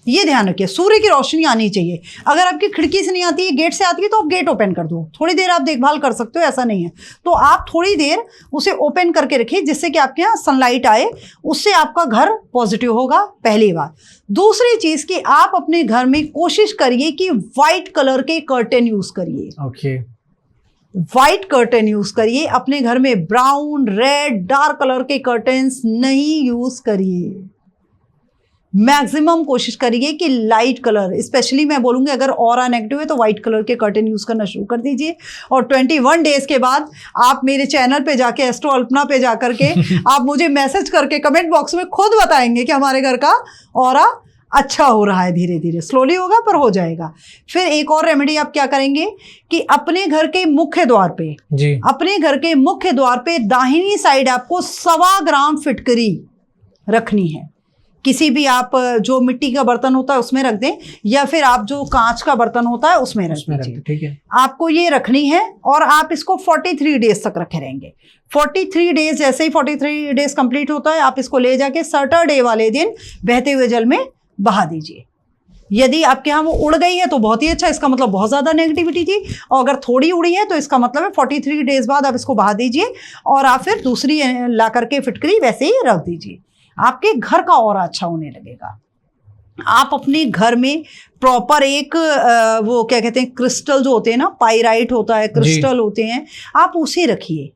ये ध्यान रखिए। सूर्य की रोशनी आनी चाहिए। अगर आपकी खिड़की से नहीं आती है, गेट से आती है, तो आप गेट ओपन कर दो। थोड़ी देर आप देखभाल कर सकते हो, ऐसा नहीं है, तो आप थोड़ी देर उसे ओपन करके रखिए जिससे कि आपके यहाँ सनलाइट आए, उससे आपका घर पॉजिटिव होगा, पहली बात। दूसरी चीज कि आप अपने घर में कोशिश करिए कि वाइट कलर के कर्टेन यूज करिए। ओके, वाइट कर्टेन यूज करिए अपने घर में। ब्राउन, रेड, डार्क कलर के कर्टेन्स नहीं यूज करिए। मैक्सिमम कोशिश करिए कि लाइट कलर, स्पेशली मैं बोलूँगी अगर ऑरा नेगेटिव है तो वाइट कलर के कर्टेन यूज़ करना शुरू कर दीजिए। और 21 डेज के बाद आप मेरे चैनल पे जाके, एस्ट्रो अल्पना पे जा करके आप मुझे मैसेज करके कमेंट बॉक्स में खुद बताएंगे कि हमारे घर का ऑरा अच्छा हो रहा है। धीरे धीरे, स्लोली होगा पर हो जाएगा। फिर एक और रेमेडी आप क्या करेंगे कि अपने घर के मुख्य द्वार पे जी, अपने घर के मुख्य द्वार पे दाहिनी साइड आपको 1.25 ग्राम फिटकरी रखनी है। किसी भी आप जो मिट्टी का बर्तन होता है उसमें रख दें, या फिर आप जो कांच का बर्तन होता है उसमें रख दीजिए, ठीक है। आपको ये रखनी है और आप इसको 43 डेज तक रखे रहेंगे। 43 डेज, जैसे ही 43 डेज कंप्लीट होता है आप इसको ले जाके सैटरडे वाले दिन बहते हुए जल में बहा दीजिए। यदि आपके यहाँ वो उड़ गई है तो बहुत ही अच्छा, इसका मतलब बहुत ज़्यादा नेगेटिविटी थी। और अगर थोड़ी उड़ी है तो इसका मतलब है 43 डेज बाद आप इसको बहा दीजिए और आप फिर दूसरी ला करके फिटकरी वैसे ही रख दीजिए। आपके घर का ऑरा अच्छा होने लगेगा। आप अपने घर में प्रॉपर एक वो क्या कहते हैं, क्रिस्टल जो होते हैं ना, पाइराइट होता है, क्रिस्टल होते हैं, आप उसे रखिए।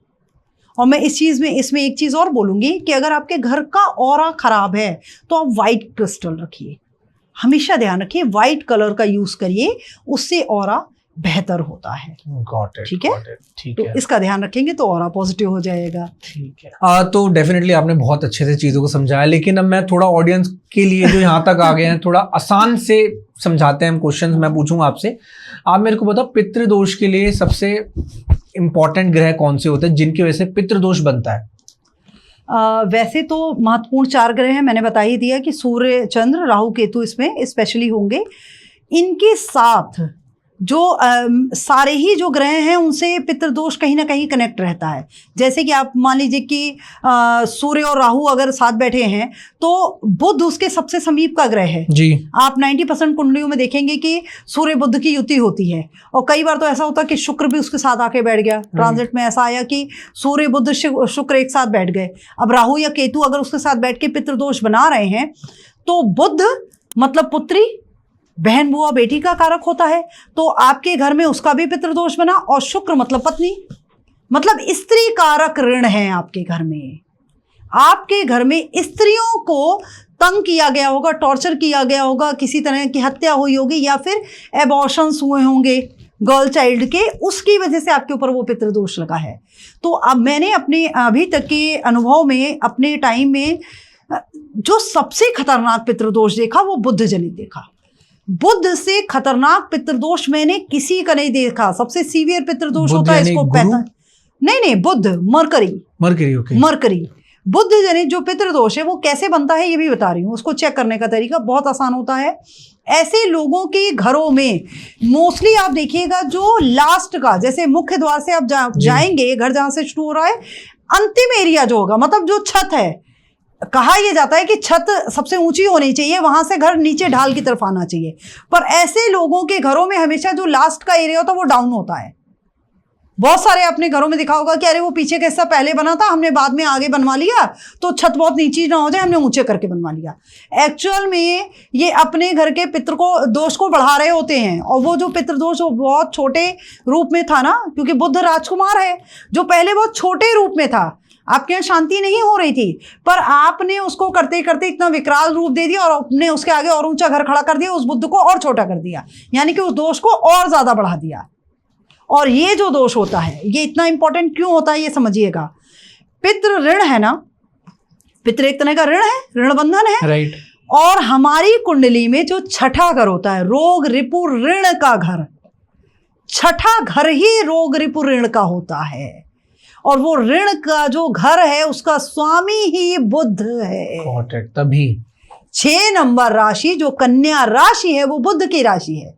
और मैं इस चीज़ में, इसमें एक चीज़ और बोलूँगी कि अगर आपके घर का ऑरा खराब है तो आप वाइट क्रिस्टल रखिए। हमेशा ध्यान रखिए वाइट कलर का यूज़ करिए, उससे ऑरा बेहतर होता है। ठीक है, ठीक है। तो इसका ध्यान रखेंगे तो ऑरा पॉजिटिव हो जाएगा। ठीक है। तो डेफिनेटली आपने बहुत अच्छे से चीज़ों को समझाया, लेकिन अब मैं थोड़ा ऑडियंस के लिए जो यहाँ तक आ गए हैं थोड़ा आसान से समझाते हैं। हम क्वेश्चन मैं पूछूंगा आपसे, आप मेरे को बताओ पितृदोष के लिए सबसे इम्पोर्टेंट ग्रह कौन से होते हैं जिनकी वजह से पितृदोष बनता है? वैसे तो महत्वपूर्ण 4 ग्रह हैं, मैंने बता ही दिया कि सूर्य, चंद्र, राहु, केतु इसमें स्पेशली होंगे। इनके साथ जो सारे ही जो ग्रह हैं उनसे पितृदोष कहीं ना कहीं कनेक्ट रहता है। जैसे कि आप मान लीजिए कि सूर्य और राहु अगर साथ बैठे हैं तो बुध उसके सबसे समीप का ग्रह है जी। आप 90% कुंडलियों में देखेंगे कि सूर्य बुध की युति होती है, और कई बार तो ऐसा होता है कि शुक्र भी उसके साथ आके बैठ गया। ट्रांजिट में ऐसा आया कि सूर्य बुध शुक्र एक साथ बैठ गए। अब राहु या केतु अगर उसके साथ बैठ के पितृदोष बना रहे हैं तो बुध मतलब पुत्री, बहन, बुआ, बेटी का कारक होता है, तो आपके घर में उसका भी पितृदोष बना। और शुक्र मतलब पत्नी, मतलब स्त्री कारक ऋण है आपके घर में। आपके घर में स्त्रियों को तंग किया गया होगा, टॉर्चर किया गया होगा, किसी तरह की हत्या हुई होगी या फिर एबॉर्शंस हुए होंगे, गर्ल चाइल्ड के, उसकी वजह से आपके ऊपर वो पितृदोष लगा है। तो अब मैंने अपने अभी तक के अनुभव में, अपने टाइम में जो सबसे खतरनाक पितृदोष देखा वो बुध जनित देखा। बुध से खतरनाक पितृदोष मैंने किसी का नहीं देखा। सबसे सीवियर पितृदोष होता है, इसको नहीं बुध, मरकरी बुध जनित जो पितृदोष है वो कैसे बनता है ये भी बता रही हूँ। उसको चेक करने का तरीका बहुत आसान होता है। ऐसे लोगों के घरों में मोस्टली आप देखिएगा जो लास्ट का, जैसे मुख्य द्वार से आप जाएंगे, घर जहां से शुरू हो रहा है, अंतिम एरिया जो होगा, मतलब जो छत है, कहा यह जाता है कि छत सबसे ऊंची होनी चाहिए, वहां से घर नीचे ढाल की तरफ आना चाहिए। पर ऐसे लोगों के घरों में हमेशा जो लास्ट का एरिया होता है वो डाउन होता है। बहुत सारे अपने घरों में दिखा होगा कि अरे वो पीछे का हिस्सा पहले बना था, हमने बाद में आगे बनवा लिया तो छत बहुत नीची ना हो जाए, हमने ऊंचे करके बनवा लिया। एक्चुअल में ये अपने घर के पितृ को दोष को बढ़ा रहे होते हैं। और वो जो पितृदोष वो बहुत छोटे रूप में था ना, क्योंकि बुध राजकुमार है, जो पहले बहुत छोटे रूप में था, आपके यहाँ शांति नहीं हो रही थी, पर आपने उसको करते करते इतना विकराल रूप दे दिया और आपने उसके आगे और ऊंचा घर खड़ा कर दिया, उस बुद्ध को और छोटा कर दिया, यानी कि उस दोष को और ज्यादा बढ़ा दिया। और ये जो दोष होता है ये इतना इंपॉर्टेंट क्यों होता है ये समझिएगा। पितृ ऋण है ना, पितृ एक तरह का ऋण है, ऋण बंधन है, राइट। और हमारी कुंडली में जो छठा घर होता है, रोग रिपु ऋण का घर, छठा घर ही रोग रिपु ऋण का होता है। और वो ऋण का जो घर है उसका स्वामी ही बुध है। तभी 6 नंबर राशि जो कन्या राशि है वो बुध की राशि है,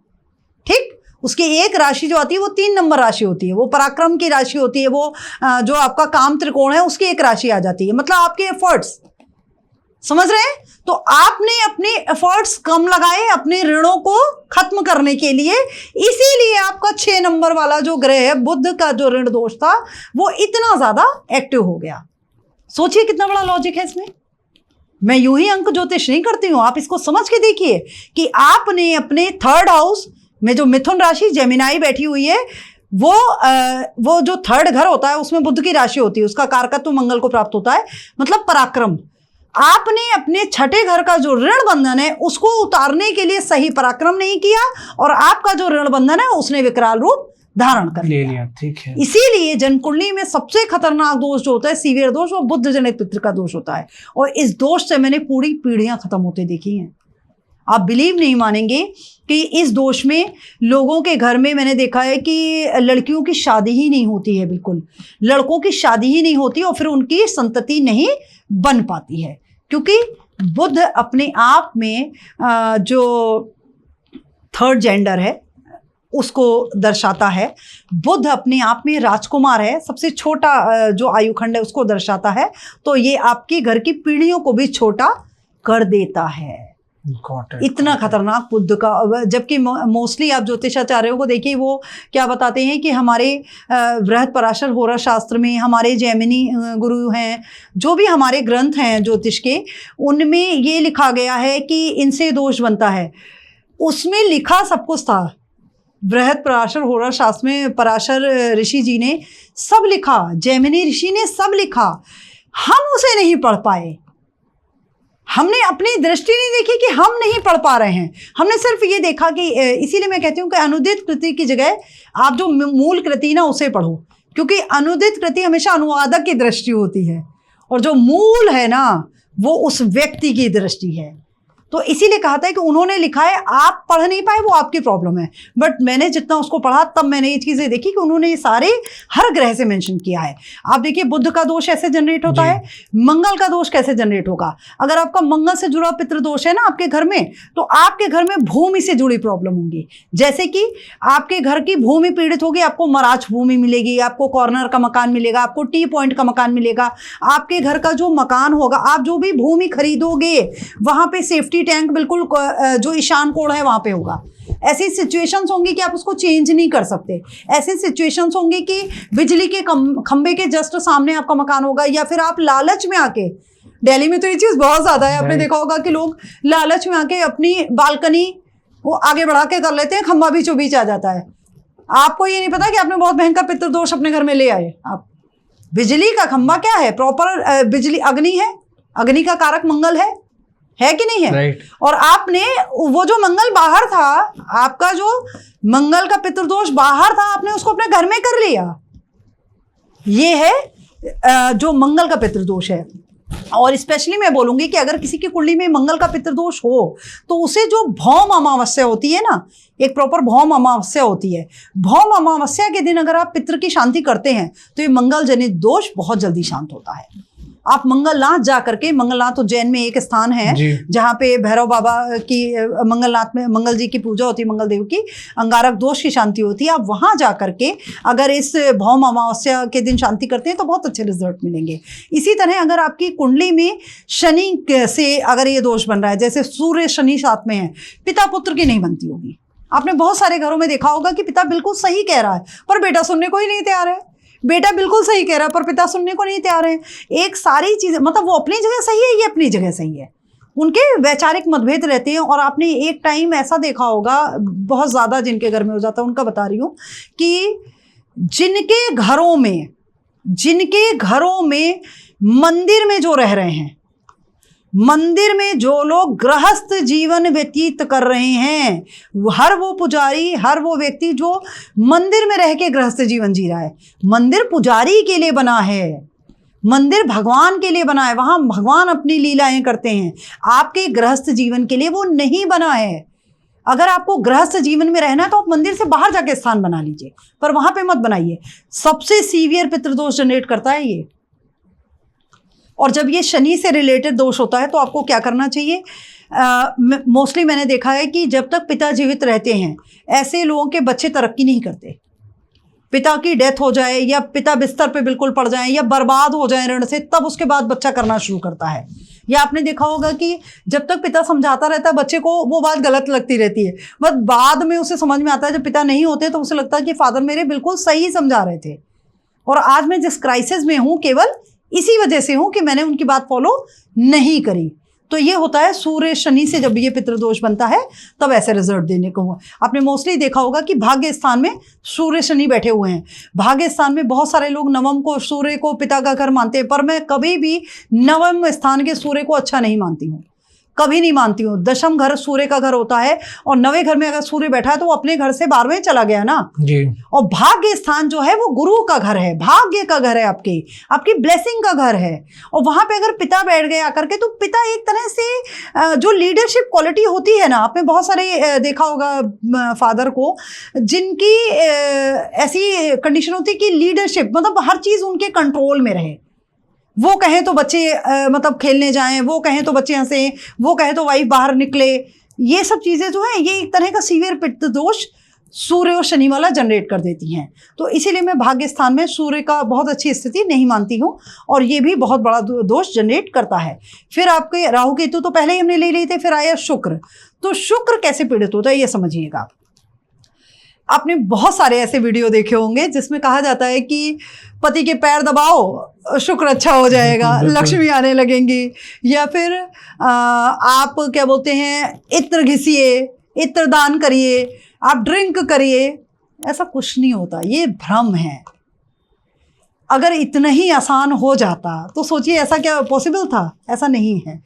ठीक। उसकी एक राशि जो आती है वो 3 नंबर राशि होती है, वो पराक्रम की राशि होती है, वो जो आपका काम त्रिकोण है उसकी एक राशि आ जाती है। मतलब आपके एफर्ट्स, समझ रहे हैं? तो आपने अपने एफर्ट्स कम लगाए अपने ऋणों को खत्म करने के लिए, इसीलिए आपका 6 नंबर वाला जो ग्रह है बुध का जो ऋण दोष था वो इतना ज्यादा एक्टिव हो गया। सोचिए कितना बड़ा लॉजिक है इसमें। मैं यूं ही अंक ज्योतिष नहीं करती हूं, आप इसको समझ के देखिए कि आपने अपने 3rd हाउस में जो मिथुन राशि जेमिनाई बैठी हुई है, वो जो 3rd घर होता है उसमें बुध की राशि होती है, उसका कारकत्व मंगल को प्राप्त होता है, मतलब पराक्रम। आपने अपने छठे घर का जो ऋण बंधन है उसको उतारने के लिए सही पराक्रम नहीं किया और आपका जो ऋण बंधन है उसने विकराल रूप धारण कर लिया। ठीक है। इसीलिए जन्मकुंडली में सबसे खतरनाक दोष जो होता है, सीवियर दोष, वो बुध जनित पितृ का दोष होता है। और इस दोष से मैंने पूरी पीढ़ियां खत्म होते देखी हैं। आप बिलीव नहीं मानेंगे कि इस दोष में लोगों के घर में मैंने देखा है कि लड़कियों की शादी ही नहीं होती है, बिल्कुल लड़कों की शादी ही नहीं होती और फिर उनकी संतति नहीं बन पाती है, क्योंकि बुध अपने आप में जो 3rd जेंडर है उसको दर्शाता है। बुध अपने आप में राजकुमार है, सबसे छोटा जो आयुखंड है उसको दर्शाता है। तो ये आपके घर की पीढ़ियों को भी छोटा कर देता है। इतना खतरनाक बुध का। जबकि मोस्टली आप ज्योतिषाचार्यों को देखिए, वो क्या बताते हैं कि हमारे बृहद पराशर होरा शास्त्र में, हमारे जैमिनी गुरु हैं, जो भी हमारे ग्रंथ हैं ज्योतिष के, उनमें ये लिखा गया है कि इनसे दोष बनता है। उसमें लिखा सब कुछ था, बृहद पराशर होरा शास्त्र में पराशर ऋषि जी ने सब लिखा, जैमिनी ऋषि ने सब लिखा, हम उसे नहीं पढ़ पाए। हमने अपनी दृष्टि नहीं देखी कि हम नहीं पढ़ पा रहे हैं, हमने सिर्फ ये देखा कि, इसीलिए मैं कहती हूँ कि अनुदित कृति की जगह आप जो मूल कृति ना उसे पढ़ो, क्योंकि अनुदित कृति हमेशा अनुवादक की दृष्टि होती है और जो मूल है ना वो उस व्यक्ति की दृष्टि है। तो इसीलिए कहा था कि उन्होंने लिखा है, आप पढ़ नहीं पाए वो आपकी प्रॉब्लम है, बट मैंने जितना उसको पढ़ा तब मैंने ये चीज़ें देखी कि उन्होंने ये सारे हर ग्रह से मेंशन किया है। आप देखिए बुध का दोष ऐसे जनरेट होता है, मंगल का दोष कैसे जनरेट होगा। अगर आपका मंगल से जुड़ा पितृ दोष है ना आपके घर में, तो आपके घर में भूमि से जुड़ी प्रॉब्लम होंगी। जैसे कि आपके घर की भूमि पीड़ित होगी, आपको मराठ भूमि मिलेगी, आपको कॉर्नर का मकान मिलेगा, आपको टी पॉइंट का मकान मिलेगा। आपके घर का जो मकान होगा, आप जो भी भूमि खरीदोगे वहां पे सेफ्टी टैंक बिल्कुल जो ईशान कोण है वहां पे होगा। ऐसी सिचुएशंस होंगी कि आप उसको चेंज नहीं कर सकते। ऐसी सिचुएशंस होंगी कि बिजली के खंबे के जस्ट सामने आपका मकान होगा, या फिर आप लालच में आके, दिल्ली में तो ये चीज बहुत ज्यादा है, आपने देखा होगा कि लोग लालच में आके अपनी बालकनी वो आगे बढ़ा के कर लेते हैं, खंबा बीचों बीच आ जाता है। आपको ये नहीं पता कि आपने बहुत भयंकर पितृदोष अपने घर में ले आए। आप बिजली का खंबा क्या है, प्रॉपर बिजली अग्नि है, अग्नि का कारक मंगल है, है कि नहीं है? राइट। और आपने वो जो मंगल बाहर था, आपका जो मंगल का पितृदोष बाहर था, आपने उसको अपने घर में कर लिया। ये है जो मंगल का पितृदोष है। और स्पेशली मैं बोलूंगी कि अगर किसी की कुंडली में मंगल का पितृदोष हो तो उसे जो भौम अमावस्या होती है ना, एक प्रॉपर भौम अमावस्या होती है, भौम अमावस्या के दिन अगर आप पितृ की शांति करते हैं तो ये मंगल जनित दोष बहुत जल्दी शांत होता है। आप मंगलनाथ जा करके, मंगलनाथ तो जैन में एक स्थान है जहाँ पे भैरव बाबा की, मंगलनाथ में मंगल जी की पूजा होती है, मंगल देव की अंगारक दोष की शांति होती है। आप वहाँ जा करके अगर इस भौम अमावस्या के दिन शांति करते हैं तो बहुत अच्छे रिजल्ट मिलेंगे। इसी तरह अगर आपकी कुंडली में शनि से अगर ये दोष बन रहा है, जैसे सूर्य शनि साथ में है, पिता पुत्र की नहीं बनती होगी। आपने बहुत सारे घरों में देखा होगा कि पिता बिल्कुल सही कह रहा है पर बेटा सुनने को ही नहीं तैयार है, बेटा बिल्कुल सही कह रहा है पर पिता सुनने को नहीं तैयार है। एक सारी चीजें, मतलब वो अपनी जगह सही है, ये अपनी जगह सही है, उनके वैचारिक मतभेद रहते हैं। और आपने एक टाइम ऐसा देखा होगा, बहुत ज़्यादा जिनके घर में हो जाता है उनका बता रही हूँ, कि जिनके घरों में मंदिर में जो रह रहे हैं, मंदिर में जो लोग गृहस्थ जीवन व्यतीत कर रहे हैं, हर वो पुजारी, हर वो व्यक्ति जो मंदिर में रह के गृहस्थ जीवन जी रहा है, मंदिर पुजारी के लिए बना है, मंदिर भगवान के लिए बना है, वहाँ भगवान अपनी लीलाएं करते हैं। आपके गृहस्थ जीवन के लिए वो नहीं बना है। अगर आपको गृहस्थ जीवन में रहना है तो आप मंदिर से बाहर जाके स्थान बना लीजिए, पर वहाँ पे मत बनाइए। सबसे सीवियर पितृदोष जनरेट करता है ये। और जब ये शनि से रिलेटेड दोष होता है तो आपको क्या करना चाहिए? मोस्टली मैंने देखा है कि जब तक पिता जीवित रहते हैं ऐसे लोगों के बच्चे तरक्की नहीं करते। पिता की डेथ हो जाए या पिता बिस्तर पे बिल्कुल पड़ जाए या बर्बाद हो जाए ऋण से, तब उसके बाद बच्चा करना शुरू करता है। या आपने देखा होगा कि जब तक पिता समझाता रहता है बच्चे को वो बात गलत लगती रहती है, बस बाद में उसे समझ में आता है जब पिता नहीं होते तो उसे लगता है कि फादर मेरे बिल्कुल सही समझा रहे थे। और आज मैं जिस क्राइसिस में हूँ केवल इसी वजह से हूं कि मैंने उनकी बात फॉलो नहीं करी। तो ये होता है सूर्य शनि से जब ये पितृदोष बनता है तब ऐसे रिजल्ट देने को हुआ। आपने मोस्टली देखा होगा कि भाग्य स्थान में सूर्य शनि बैठे हुए हैं। भाग्य स्थान में बहुत सारे लोग नवम को, सूर्य को पिता का घर मानते हैं, पर मैं कभी भी नवम स्थान के सूर्य को अच्छा नहीं मानती हूँ, कभी नहीं मानती हूँ। दशम घर सूर्य का घर होता है और नवे घर में अगर सूर्य बैठा है तो वो अपने घर से 12वें चला गया ना जी। और भाग्य स्थान जो है वो गुरु का घर है, भाग्य का घर है, आपकी ब्लेसिंग का घर है। और वहां पे अगर पिता बैठ गए आकर के तो पिता एक तरह से जो लीडरशिप क्वालिटी होती है ना, आपने बहुत सारे देखा होगा फादर को जिनकी ऐसी कंडीशन होती है कि लीडरशिप मतलब हर चीज उनके कंट्रोल में रहे। वो कहें तो बच्चे मतलब खेलने जाएं, वो कहें तो बच्चे हंसें, वो कहें तो वाइफ बाहर निकले। ये सब चीज़ें जो है ये एक तरह का सीवियर पितृदोष सूर्य और शनि वाला जनरेट कर देती हैं। तो इसीलिए मैं भाग्य स्थान में सूर्य का बहुत अच्छी स्थिति नहीं मानती हूँ और ये भी बहुत बड़ा दोष जनरेट करता है। फिर आपके राहु केतु तो पहले ही हमने ले लिए थे, फिर आया शुक्र। तो शुक्र कैसे पीड़ित होता है ये समझिएगा। आपने बहुत सारे ऐसे वीडियो देखे होंगे जिसमें कहा जाता है कि पति के पैर दबाओ शुक्र अच्छा हो जाएगा, लक्ष्मी आने लगेंगी। या फिर आप क्या बोलते हैं, इत्र घिसिए, इत्र दान करिए, आप ड्रिंक करिए। ऐसा कुछ नहीं होता, ये भ्रम है। अगर इतना ही आसान हो जाता तो सोचिए ऐसा क्या पॉसिबल था? ऐसा नहीं है।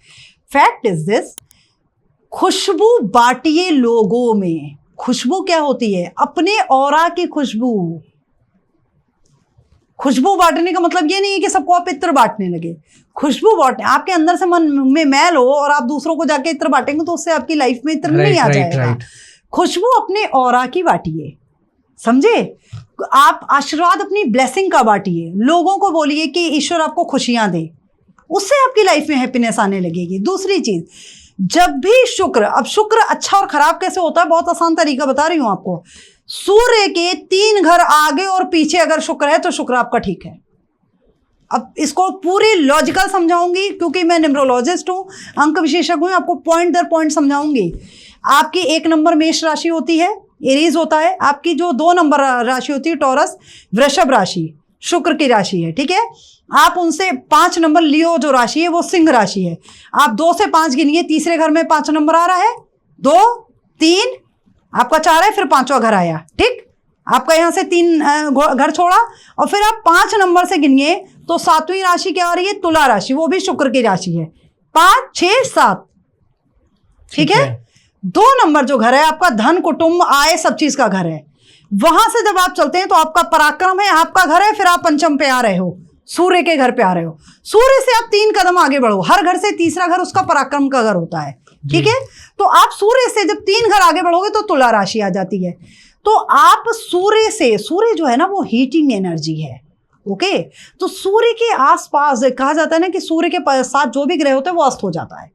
फैक्ट इज दिस, खुशबू बांटिए लोगों में। खुशबू क्या होती है? अपने ऑरा की खुशबू। खुशबू बांटने का मतलब ये नहीं है कि सबको आप इत्र बांटने लगे। खुशबू बांटने, आपके अंदर से मन में मैल हो और आप दूसरों को जाके इत्र बांटेंगे तो उससे आपकी लाइफ में इत्र नहीं आ जाएगा। खुशबू अपने ऑरा की बांटिए, समझे? आप आशीर्वाद अपनी ब्लेसिंग का बांटिए। लोगों को बोलिए कि ईश्वर आपको खुशियां दे, उससे आपकी लाइफ में हैप्पीनेस आने लगेगी। दूसरी चीज, जब भी शुक्र, अब शुक्र अच्छा और खराब कैसे होता है, बहुत आसान तरीका बता रही हूं आपको। सूर्य के 3 घर आगे और पीछे अगर शुक्र है तो शुक्र आपका ठीक है। अब इसको पूरी लॉजिकल समझाऊंगी क्योंकि मैं न्यूमरोलॉजिस्ट हूं, अंक विशेषज्ञ हूं, आपको पॉइंट दर पॉइंट समझाऊंगी। आपकी 1 नंबर मेष राशि होती है, एरीज होता है। आपकी जो 2 नंबर राशि होती है टॉरस, वृषभ राशि शुक्र की राशि है, ठीक है। आप उनसे 5 नंबर लियो जो राशि है वो सिंह राशि है। आप 2 से 5 गिनिए, तीसरे घर में 5 नंबर आ रहा है, 2, 3, आपका 4 है, फिर 5वां घर आया, ठीक। आपका यहाँ से 3 घर छोड़ा और फिर आप 5 नंबर से गिनिए तो 7वीं राशि क्या आ रही है? तुला राशि, वो भी शुक्र की राशि है। 5, 6, 7, ठीक है। 2 नंबर जो घर है आपका धन, कुटुंब, आय, सब चीज का घर है। वहां से जब आप चलते हैं तो आपका पराक्रम है, आपका घर है, फिर आप पंचम पे आ रहे हो, सूर्य के घर पे आ रहे हो। सूर्य से आप 3 कदम आगे बढ़ो, हर घर से तीसरा घर उसका पराक्रम का घर होता है, ठीक है। तो आप सूर्य से जब 3 घर आगे बढ़ोगे तो तुला राशि आ जाती है। तो आप सूर्य से, सूर्य जो है ना वो हीटिंग एनर्जी है, ओके। तो सूर्य के आसपास कहा जाता है ना कि सूर्य के साथ जो भी ग्रह होते हैं वो अस्त हो जाता है।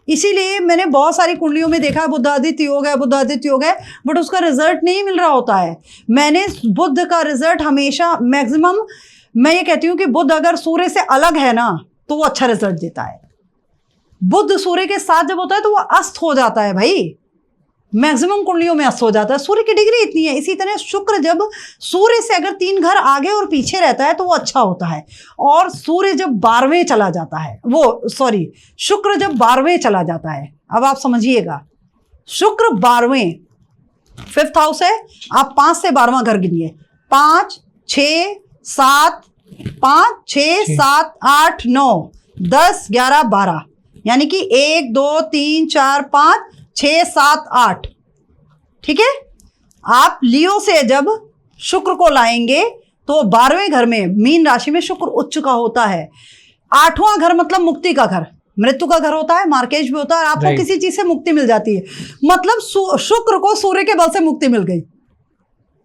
इसीलिए मैंने बहुत सारी कुंडलियों में देखा है बुधादित्य योग है, बुधादित्य योग है, बट उसका रिजल्ट नहीं मिल रहा होता है। मैंने बुध का रिजल्ट हमेशा मैक्सिमम, मैं ये कहती हूँ कि बुध अगर सूर्य से अलग है ना तो वो अच्छा रिजल्ट देता है। बुध सूर्य के साथ जब होता है तो वो अस्त हो जाता है भाई, मैक्सिमम कुंडलियों में अस्त हो जाता है। सूर्य की डिग्री इतनी है। इसी तरह शुक्र जब सूर्य से अगर 3 घर आगे और पीछे रहता है तो वो अच्छा होता है। और सूर्य जब 12वें चला जाता है, शुक्र जब 12वें चला जाता है, अब आप समझिएगा, शुक्र 12वें, 5th हाउस है, आप 5 से 12वां घर गिनिए, 5 6 7 5 6 7 8 9 10 11 12, यानी कि 1 2 3 4 5 6 7 8, ठीक है। आप लियो से जब शुक्र को लाएंगे तो 12वें घर में, मीन राशि में शुक्र उच्च का होता है। 8वां घर मतलब मुक्ति का घर, मृत्यु का घर होता है, मार्केज भी होता है, आपको किसी चीज से मुक्ति मिल जाती है। मतलब शुक्र को सूर्य के बल से मुक्ति मिल गई।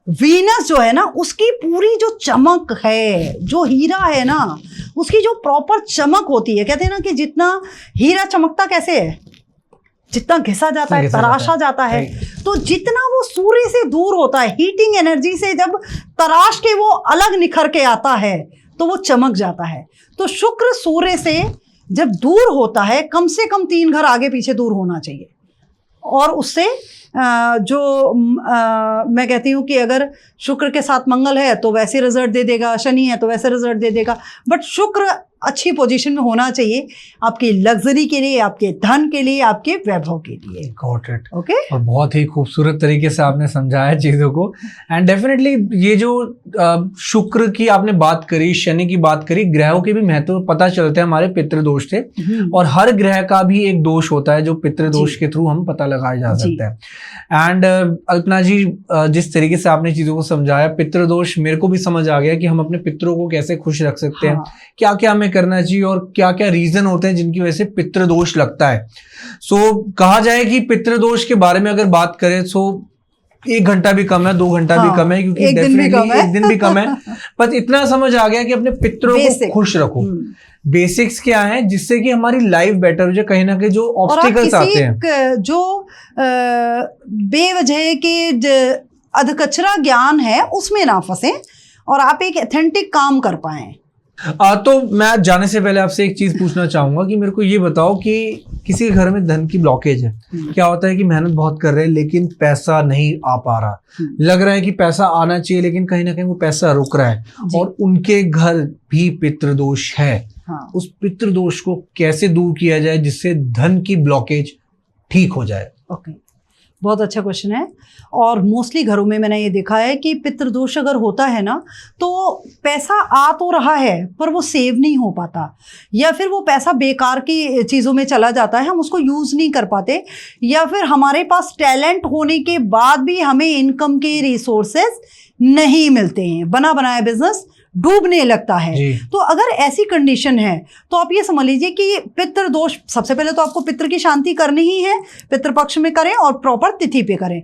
वीनस जो है ना उसकी पूरी जो चमक है, जो हीरा है ना उसकी जो प्रॉपर चमक होती है, कहते हैं ना कि जितना हीरा चमकता कैसे है, जितना घिसा जाता है, तराशा जाता है, तो जितना वो सूर्य से दूर होता है, हीटिंग एनर्जी से जब तराश के वो अलग निखर के आता है तो वो चमक जाता है। तो शुक्र सूर्य से जब दूर होता है, कम से कम 3 घर आगे पीछे दूर होना चाहिए। और उससे मैं कहती हूँ कि अगर शुक्र के साथ मंगल है तो वैसे रिजल्ट दे देगा, शनि है तो वैसे रिजल्ट दे देगा, बट शुक्र अच्छी पोजीशन में होना चाहिए आपकी लग्जरी के लिए, आपके धन के लिए, आपके वैभव के लिए। Got it, okay. और बहुत ही खूबसूरत तरीके से आपने समझाया चीज़ों को। एंड डेफिनेटली ये जो शुक्र की आपने बात करी, शनि की बात करी, ग्रहों के भी महत्व पता चलते हैं हमारे पितृदोष से, और हर ग्रह का भी एक दोष होता है जो पितृदोष के थ्रू हम पता लगाया जा सकता है। एंड अल्पना जी, जिस तरीके से आपने चीज़ों को समझाया, पितृदोष मेरे को भी समझ आ गया कि हम अपने पितरों को कैसे खुश रख सकते हैं, क्या क्या हमें करना चाहिए और क्या क्या रीजन होते हैं जिनकी वजह से पितृदोष लगता है। सो कहा जाए कि पितृदोष के बारे में अगर बात करें तो 1 घंटा भी कम है, 2 घंटा भी कम है, क्योंकि 1 दिन भी कम है। पर इतना समझ आ गया कि अपने पितरों को खुश रखो। बेसिक्स क्या है जिससे कि हमारी लाइफ बेटर हो जाए, कहीं ना कहीं जो ऑब्स्टिकल्स आते हैं, जो बेवजह के अधकचरा ज्ञान है उसमें ना फंसे और आप एक ऑथेंटिक काम कर पाए। तो मैं जाने से पहले आपसे एक चीज पूछना चाहूंगा कि मेरे को ये बताओ कि किसी के घर में धन की ब्लॉकेज है, क्या होता है कि मेहनत बहुत कर रहे हैं लेकिन पैसा नहीं आ पा रहा, लग रहा है कि पैसा आना चाहिए लेकिन कहीं ना कहीं वो पैसा रुक रहा है, और उनके घर भी पितृदोष है। उस पितृदोष को कैसे दूर किया जाए जिससे धन की ब्लॉकेज ठीक हो जाए? ओके, बहुत अच्छा क्वेश्चन है। और मोस्टली घरों में मैंने ये देखा है कि पितृदोष अगर होता है ना तो पैसा आ तो रहा है पर वो सेव नहीं हो पाता, या फिर वो पैसा बेकार की चीज़ों में चला जाता है, हम उसको यूज़ नहीं कर पाते, या फिर हमारे पास टैलेंट होने के बाद भी हमें इनकम के रिसोर्सेज नहीं मिलते हैं, बना बनाया बिजनेस डूबने लगता है। तो अगर ऐसी कंडीशन है तो आप ये समझ लीजिए कि पितृ दोष, सबसे पहले तो आपको पितृ की शांति करनी ही है, पितृपक्ष में करें और प्रॉपर तिथि पे करें।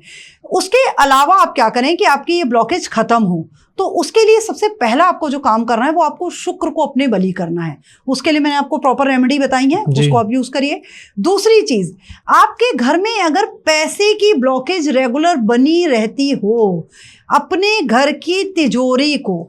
उसके अलावा आप क्या करें कि आपकी ये ब्लॉकेज खत्म हो, तो उसके लिए सबसे पहला आपको जो काम करना है वो आपको शुक्र को अपने बलि करना है। उसके लिए मैंने आपको प्रॉपर रेमेडी बताई है, उसको आप यूज करिए। दूसरी चीज, आपके घर में अगर पैसे की ब्लॉकेज रेगुलर बनी रहती हो, अपने घर की तिजोरी को,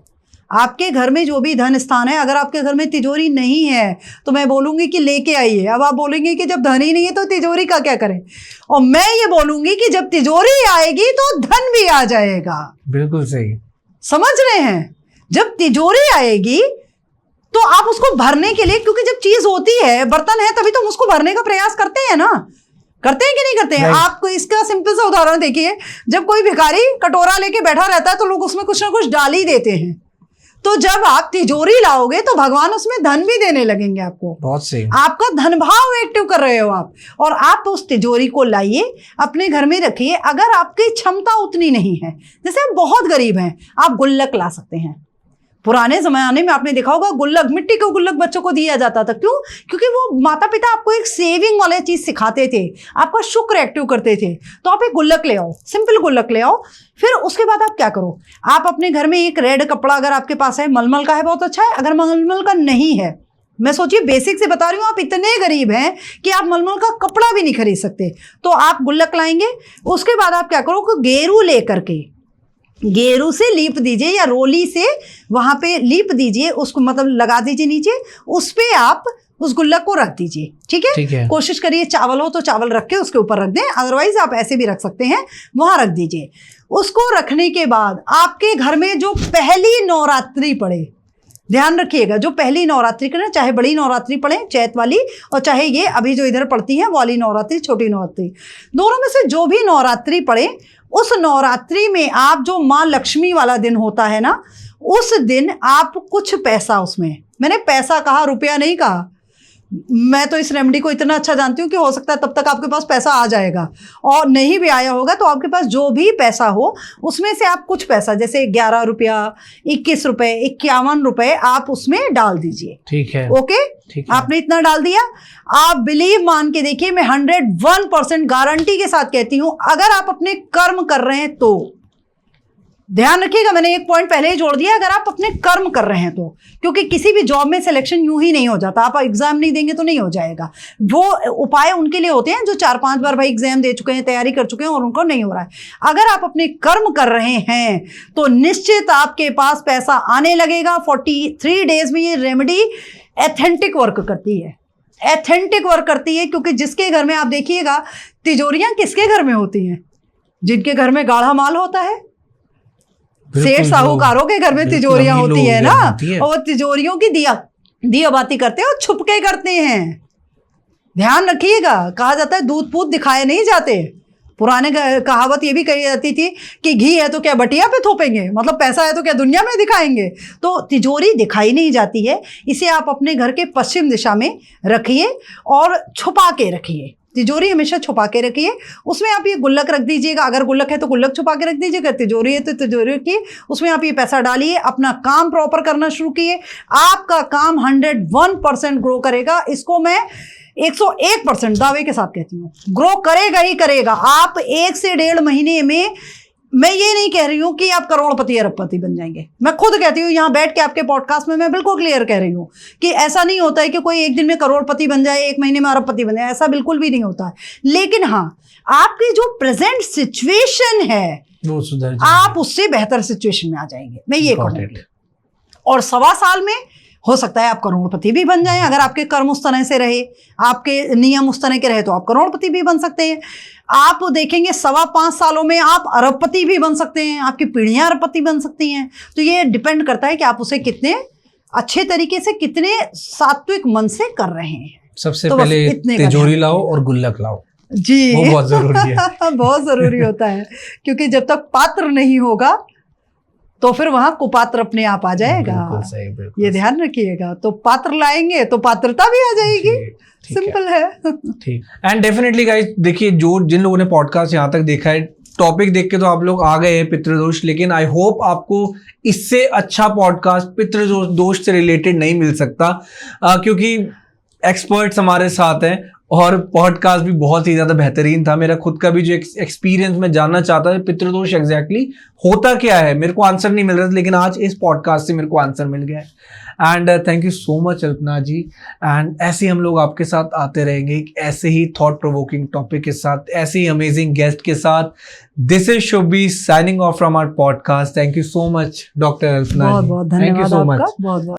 आपके घर में जो भी धन स्थान है, अगर आपके घर में तिजोरी नहीं है तो मैं बोलूंगी कि लेके आइए। अब आप बोलेंगे कि जब धन ही नहीं है तो तिजोरी का क्या करें, और मैं ये बोलूंगी कि जब तिजोरी आएगी तो धन भी आ जाएगा। बिल्कुल सही, समझ रहे हैं? जब तिजोरी आएगी तो आप उसको भरने के लिए, क्योंकि जब चीज होती है, बर्तन है, तभी तो हम उसको भरने का प्रयास करते हैं ना, करते हैं कि नहीं करते हैं? आपको इसका सिंपल सा उदाहरण देखिए, जब कोई भिखारी कटोरा लेके बैठा रहता है तो लोग उसमें कुछ ना कुछ डाल ही देते हैं। तो जब आप तिजोरी लाओगे तो भगवान उसमें धन भी देने लगेंगे आपको। बहुत सही। आपका धन भाव एक्टिव कर रहे हो आप, और आप उस तिजोरी को लाइए, अपने घर में रखिए। अगर आपकी क्षमता उतनी नहीं है, जैसे आप बहुत गरीब हैं, आप गुल्लक ला सकते हैं। पुराने जमाने में आपने देखा होगा गुल्लक, मिट्टी का गुल्लक बच्चों को दिया जाता था। क्यों? क्योंकि वो माता पिता आपको एक सेविंग वाली चीज सिखाते थे, आपका शुक्र एक्टिव करते थे। तो आप एक गुल्लक ले आओ, सिंपल गुल्लक ले आओ। फिर उसके बाद आप क्या करो, आप अपने घर में एक रेड कपड़ा अगर आपके पास है, मलमल का है बहुत अच्छा है। अगर मलमल का नहीं है, मैं सोचिए बेसिक से बता रही हूँ, आप इतने गरीब हैं कि आप मलमल का कपड़ा भी नहीं खरीद सकते, तो आप गुल्लक लाएंगे। उसके बाद आप क्या करो, गेरू लेकर के गेरू से लीप दीजिए या रोली से वहां पे लीप दीजिए, उसको मतलब लगा दीजिए नीचे, उस पे आप उस गुल्लक को रख दीजिए। ठीक है? कोशिश करिए चावल हो तो चावल रख के उसके ऊपर रख दें, अदरवाइज आप ऐसे भी रख सकते हैं, वहां रख दीजिए। उसको रखने के बाद आपके घर में जो पहली नवरात्रि पड़े, ध्यान रखिएगा, जो पहली नवरात्रि करें, चाहे बड़ी नवरात्रि पढ़ें चैत वाली, और चाहे ये अभी जो इधर पड़ती है वाली नवरात्रि, छोटी नवरात्रि, दोनों में से जो भी नवरात्रि पढ़े, उस नवरात्रि में आप जो माँ लक्ष्मी वाला दिन होता है ना, उस दिन आप कुछ पैसा, उसमें मैंने पैसा कहा, रुपया नहीं कहा, मैं तो इस रेमेडी को इतना अच्छा जानती हूँ कि हो सकता है तब तक आपके पास पैसा आ जाएगा, और नहीं भी आया होगा तो आपके पास जो भी पैसा हो उसमें से आप कुछ पैसा, जैसे 11 रुपया, 21 रुपए, 51 रुपए आप उसमें डाल दीजिए। ठीक है? ओके, आपने इतना डाल दिया। आप बिलीव मान के देखिए, मैं 101% गारंटी के साथ कहती हूँ, अगर आप अपने कर्म कर रहे हैं तो ध्यान रखिएगा, मैंने एक पॉइंट पहले ही जोड़ दिया, अगर आप अपने कर्म कर रहे हैं तो, क्योंकि किसी भी जॉब में सिलेक्शन यूं ही नहीं हो जाता, आप एग्जाम नहीं देंगे तो नहीं हो जाएगा। वो उपाय उनके लिए होते हैं जो 4-5 बार भाई एग्जाम दे चुके हैं, तैयारी कर चुके हैं और उनको नहीं हो रहा है। अगर आप अपने कर्म कर रहे हैं तो निश्चित आपके पास पैसा आने लगेगा। 43 डेज में ये रेमेडी एथेंटिक वर्क करती है, एथेंटिक वर्क करती है। क्योंकि जिसके घर में आप देखिएगा, तिजोरियां किसके घर में होती हैं? जिनके घर में गाढ़ा माल होता है, सेठ साहूकारों के घर में तिजोरियां होती है ना, और तिजोरियों की दिया बाती करते हैं और छुपके करते हैं। ध्यान रखिएगा, कहा जाता है दूध पूत दिखाए नहीं जाते। पुराने कहावत ये भी कही जाती थी कि घी है तो क्या बटिया पे थोपेंगे, मतलब पैसा है तो क्या दुनिया में दिखाएंगे। तो तिजोरी दिखाई नहीं जाती है, इसे आप अपने घर के पश्चिम दिशा में रखिए और छुपा के रखिए। तिजोरी हमेशा छुपा के रखिए, उसमें आप ये गुल्लक रख दीजिएगा। अगर गुल्लक है तो गुल्लक छुपा के रख दीजिएगा, तिजोरी है तो तिजोरी की, उसमें आप ये पैसा डालिए, अपना काम प्रॉपर करना शुरू किए। आपका काम 101% ग्रो करेगा। इसको मैं 101% दावे के साथ कहती हूँ, ग्रो करेगा ही करेगा। आप 1 से 1.5 महीने में, मैं ये नहीं कह रही हूँ कि आप करोड़पति अरबपति बन जाएंगे, मैं खुद कहती हूँ यहाँ बैठ के आपके पॉडकास्ट में मैं बिल्कुल क्लियर कह रही हूँ कि ऐसा नहीं होता है कि कोई एक दिन में करोड़पति बन जाए, 1 महीने में अरबपति बन जाए, ऐसा बिल्कुल भी नहीं होता है। लेकिन हाँ, आपकी जो प्रेजेंट सिचुएशन है वो सुधर जाए, आप उससे बेहतर सिचुएशन में आ जाएंगे, मैं ये कहूँगी। और 1.25 साल में हो सकता है आप करोड़पति भी बन जाएं। अगर आपके कर्म उस तरह से रहे, आपके नियम उस तरह के रहे, तो आप करोड़पति भी बन सकते हैं। आप देखेंगे 5.25 सालों में आप अरबपति भी बन सकते हैं, आपकी पीढ़ियां अरबपति बन सकती हैं। तो ये डिपेंड करता है कि आप उसे कितने अच्छे तरीके से, कितने सात्विक मन से कर रहे हैं। सबसे पहले तिजोरी लाओ और गुल्लक लाओ जी, वो बहुत जरूरी है। बहुत जरूरी होता है, क्योंकि जब तक पात्र नहीं होगा तो फिर वहां कुपात्र अपने आप आ जाएगा। बिल्कुल सही, बिल्कुल ये ध्यान रखिएगा। तो पात्र लाएंगे तो पात्रता भी आ जाएगी, सिंपल है। ठीक। एंड डेफिनेटली गाइस, देखिए जो जिन लोगों ने पॉडकास्ट यहाँ तक देखा है, टॉपिक देख के तो आप लोग आ गए हैं पितृदोष, लेकिन आई होप आपको इससे अच्छा पॉडकास्ट पितृदोष से रिलेटेड नहीं मिल सकता, क्योंकि एक्सपर्ट्स हमारे साथ हैं और पॉडकास्ट भी बहुत ही ज़्यादा बेहतरीन था। मेरा खुद का भी जो एक्सपीरियंस मैं जानना चाहता था पितृदोष एग्जैक्टली होता क्या है, मेरे को आंसर नहीं मिल रहा था, लेकिन आज इस पॉडकास्ट से मेरे को आंसर मिल गया है। And thank you so much Alpana ji. And ऐसे ही हम लोग आपके साथ आते रहेंगे, ऐसे ही थॉट प्रोवोकिंग टॉपिक के साथ, ऐसे ही अमेजिंग गेस्ट के साथ। This is Shubhi signing off from our podcast. Thank you so much doctor Alpana ji. बहुत बहुत धन्यवाद आपका, बहुत बहुत।